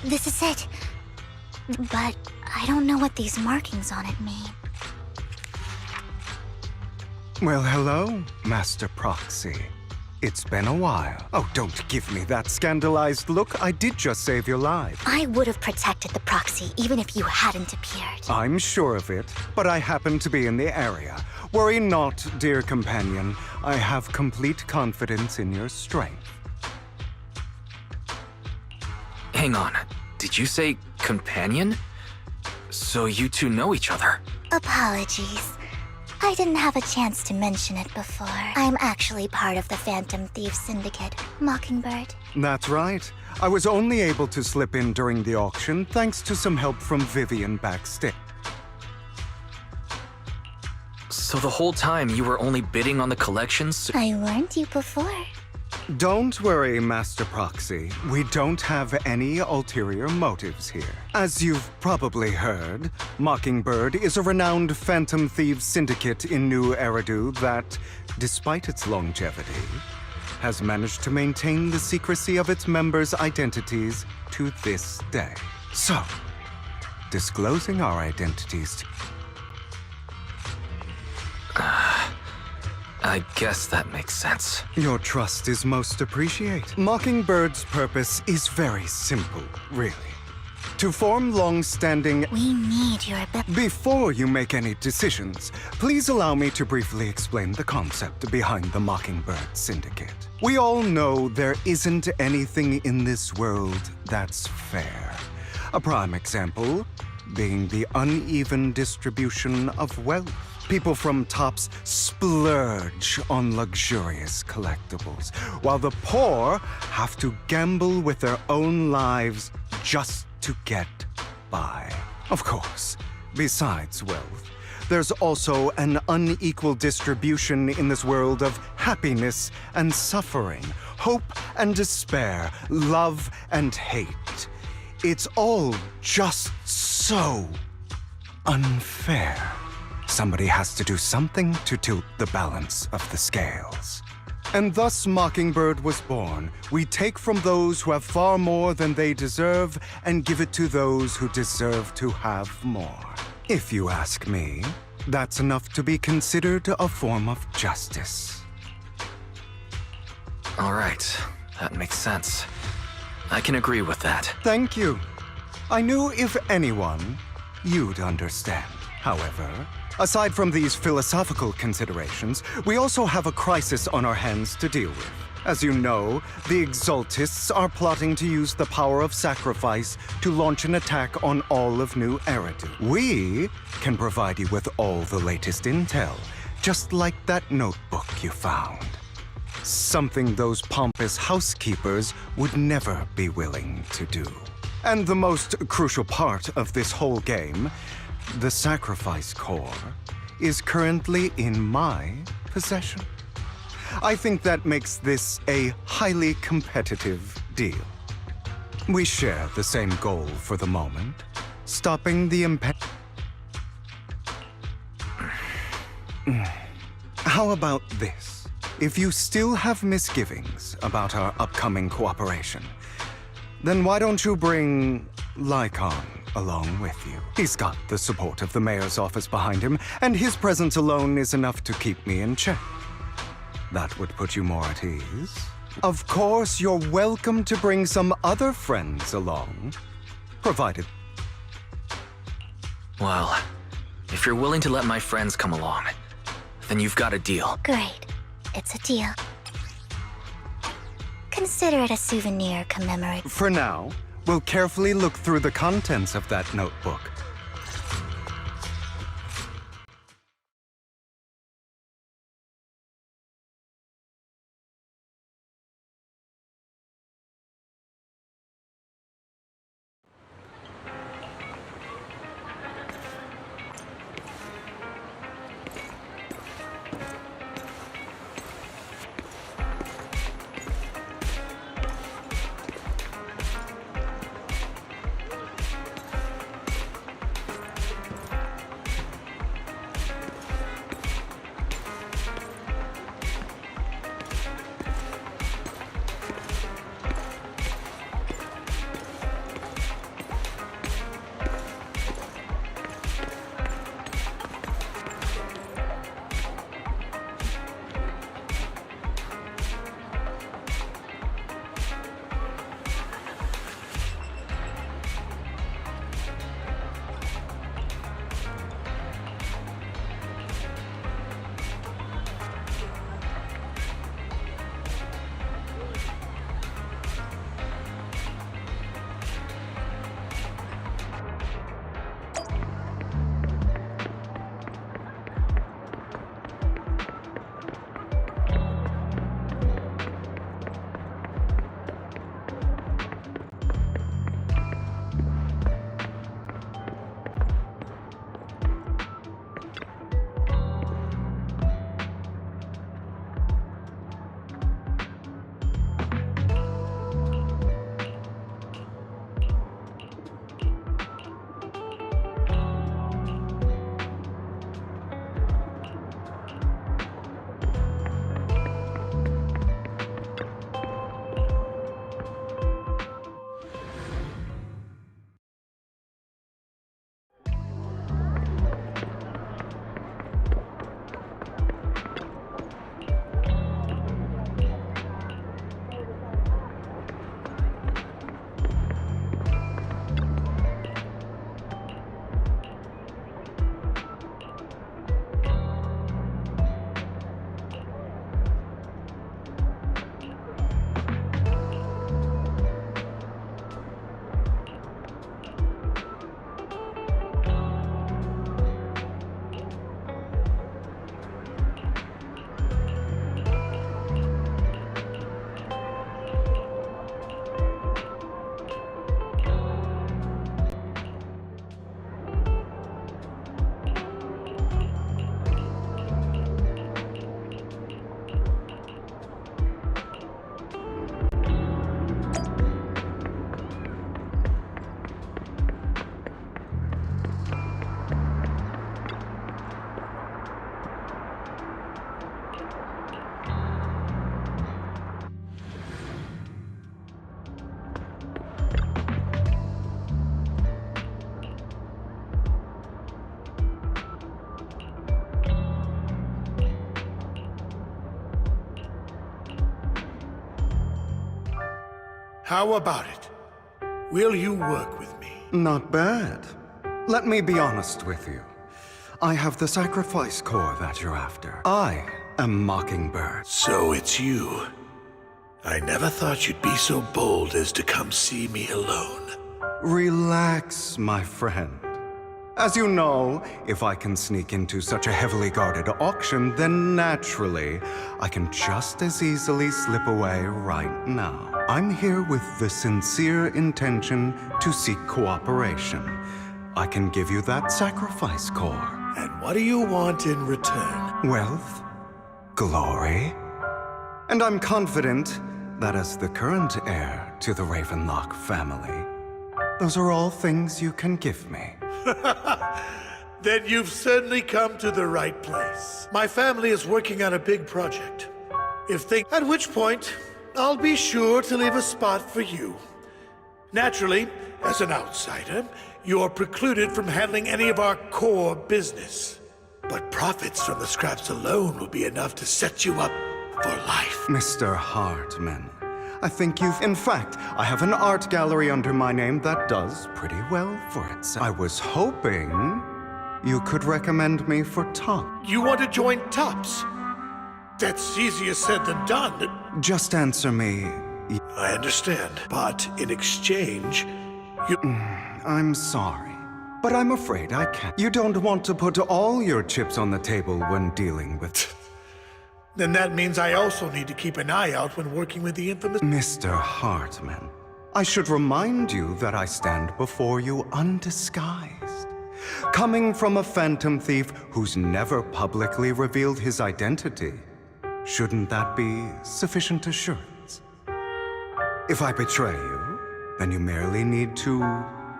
This is it. But I don't know what these markings on it mean.
Well, hello, Master Proxy. It's been a while. Oh, don't give me that scandalized look. I did just save your life.
I would have protected the Proxy even if you hadn't appeared.
I'm sure of it, but I happen to be in the area. Worry not, dear companion. I have complete confidence in your strength.
Hang on, did you say companion? So you two know each other?
Apologies. I didn't have a chance to mention it before. I'm actually part of the Phantom Thieves Syndicate, Mockingbird.
That's right. I was only able to slip in during the auction thanks to some help from Vivian backstage.
So the whole time you were only bidding on the collections?
I warned you before.
Don't worry, Master Proxy. We don't have any ulterior motives here. As you've probably heard, Mockingbird is a renowned Phantom Thieves syndicate in New Eridu that, despite its longevity, has managed to maintain the secrecy of its members' identities to this day. So, disclosing our identities to...
I guess that makes sense.
Your trust is most appreciated. Mockingbird's purpose is very simple, really. To form long-standing...
We need your ability.
Before you make any decisions, please allow me to briefly explain the concept behind the Mockingbird Syndicate. We all know there isn't anything in this world that's fair. A prime example being the uneven distribution of wealth. People from tops splurge on luxurious collectibles, while the poor have to gamble with their own lives just to get by. Of course, besides wealth, there's also an unequal distribution in this world of happiness and suffering, hope and despair, love and hate. It's all just so unfair. Somebody has to do something to tilt the balance of the scales. And thus Mockingbird was born. We take from those who have far more than they deserve and give it to those who deserve to have more. If you ask me, that's enough to be considered a form of justice.
All right, that makes sense. I can agree with that.
Thank you. I knew if anyone, you'd understand. However, aside from these philosophical considerations, we also have a crisis on our hands to deal with. As you know, the Exaltists are plotting to use the power of sacrifice to launch an attack on all of New Eridu. We can provide you with all the latest intel, just like that notebook you found. Something those pompous housekeepers would never be willing to do. And the most crucial part of this whole game, the sacrifice core, is currently in my possession. I think that makes this a highly competitive deal. We share the same goal for the moment, stopping the How about this? If you still have misgivings about our upcoming cooperation, then why don't you bring Lycon along with you? He's got the support of the mayor's office behind him, and his presence alone is enough to keep me in check. That would put you more at ease. Of course, you're welcome to bring some other friends along, provided...
Well, if you're willing to let my friends come along, then you've got a deal.
Great. It's a deal. Consider it a souvenir commemorating.
For now, we'll carefully look through the contents of that notebook.
How about it? Will you work with me?
Not bad. Let me be honest with you. I have the sacrifice core that you're after. I am Mockingbird.
So it's you. I never thought you'd be so bold as to come see me alone.
Relax, my friend. As you know, if I can sneak into such a heavily guarded auction, then naturally, I can just as easily slip away right now. I'm here with the sincere intention to seek cooperation. I can give you that sacrifice core.
And what do you want in return?
Wealth, glory, and I'm confident that as the current heir to the Ravenlock family, those are all things you can give me.
Then you've certainly come to the right place. My family is working on a big project. At which point, I'll be sure to leave a spot for you. Naturally, as an outsider, you're precluded from handling any of our core business. But profits from the scraps alone will be enough to set you up for life.
Mr. Hartman, I think in fact, I have an art gallery under my name that does pretty well for itself. I was hoping you could recommend me for Top.
You want to join Tops? That's easier said than done.
Just answer me.
I understand, but in exchange, you...
I'm sorry, but I'm afraid I can't. You don't want to put all your chips on the table when dealing with...
Then that means I also need to keep an eye out when working with the infamous...
Mr. Hartman, I should remind you that I stand before you undisguised. Coming from a phantom thief who's never publicly revealed his identity, shouldn't that be sufficient assurance? If I betray you, then you merely need to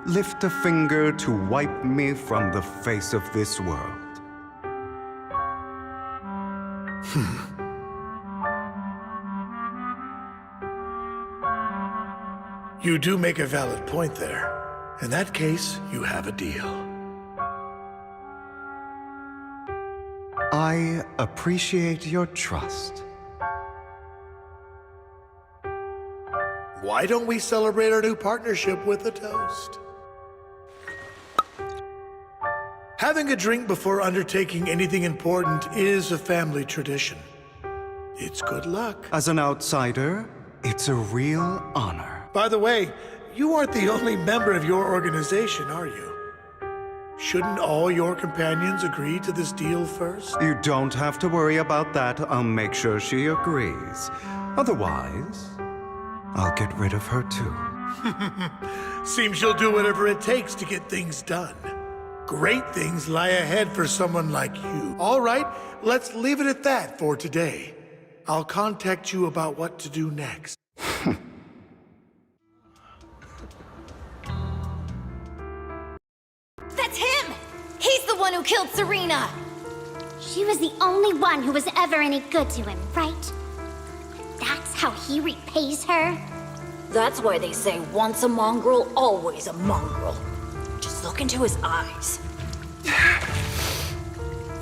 lift a finger to wipe me from the face of this world.
You do make a valid point there. In that case, you have a deal.
I appreciate your trust.
Why don't we celebrate our new partnership with a toast? Having a drink before undertaking anything important is a family tradition. It's good luck.
As an outsider, it's a real honor.
By the way, you aren't the only member of your organization, are you? Shouldn't all your companions agree to this deal first?
You don't have to worry about that. I'll make sure she agrees. Otherwise, I'll get rid of her too.
Seems you'll do whatever it takes to get things done. Great things lie ahead for someone like you. All right, let's leave it at that for today. I'll contact you about what to do next.
That's him! He's the one who killed Serena!
She was the only one who was ever any good to him, right? That's how he repays her?
That's why they say once a mongrel, always a mongrel. Just look into his eyes.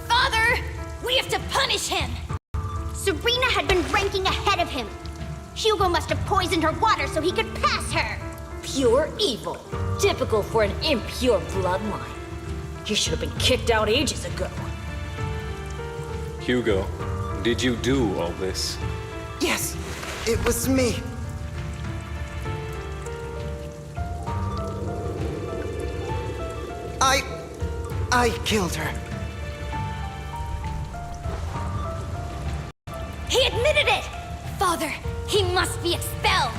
Father! We have to punish him!
Serena had been ranking ahead of him. Hugo must have poisoned her water so he could pass her.
Pure evil. Typical for an impure bloodline. He should have been kicked out ages ago.
Hugo, did you do all this?
Yes, it was me. I killed her.
He admitted it! Father, he must be expelled!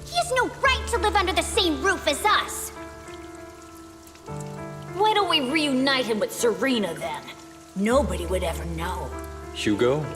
He has no right to live under the same roof as us.
Why don't we reunite him with Serena then? Nobody would ever know.
Hugo,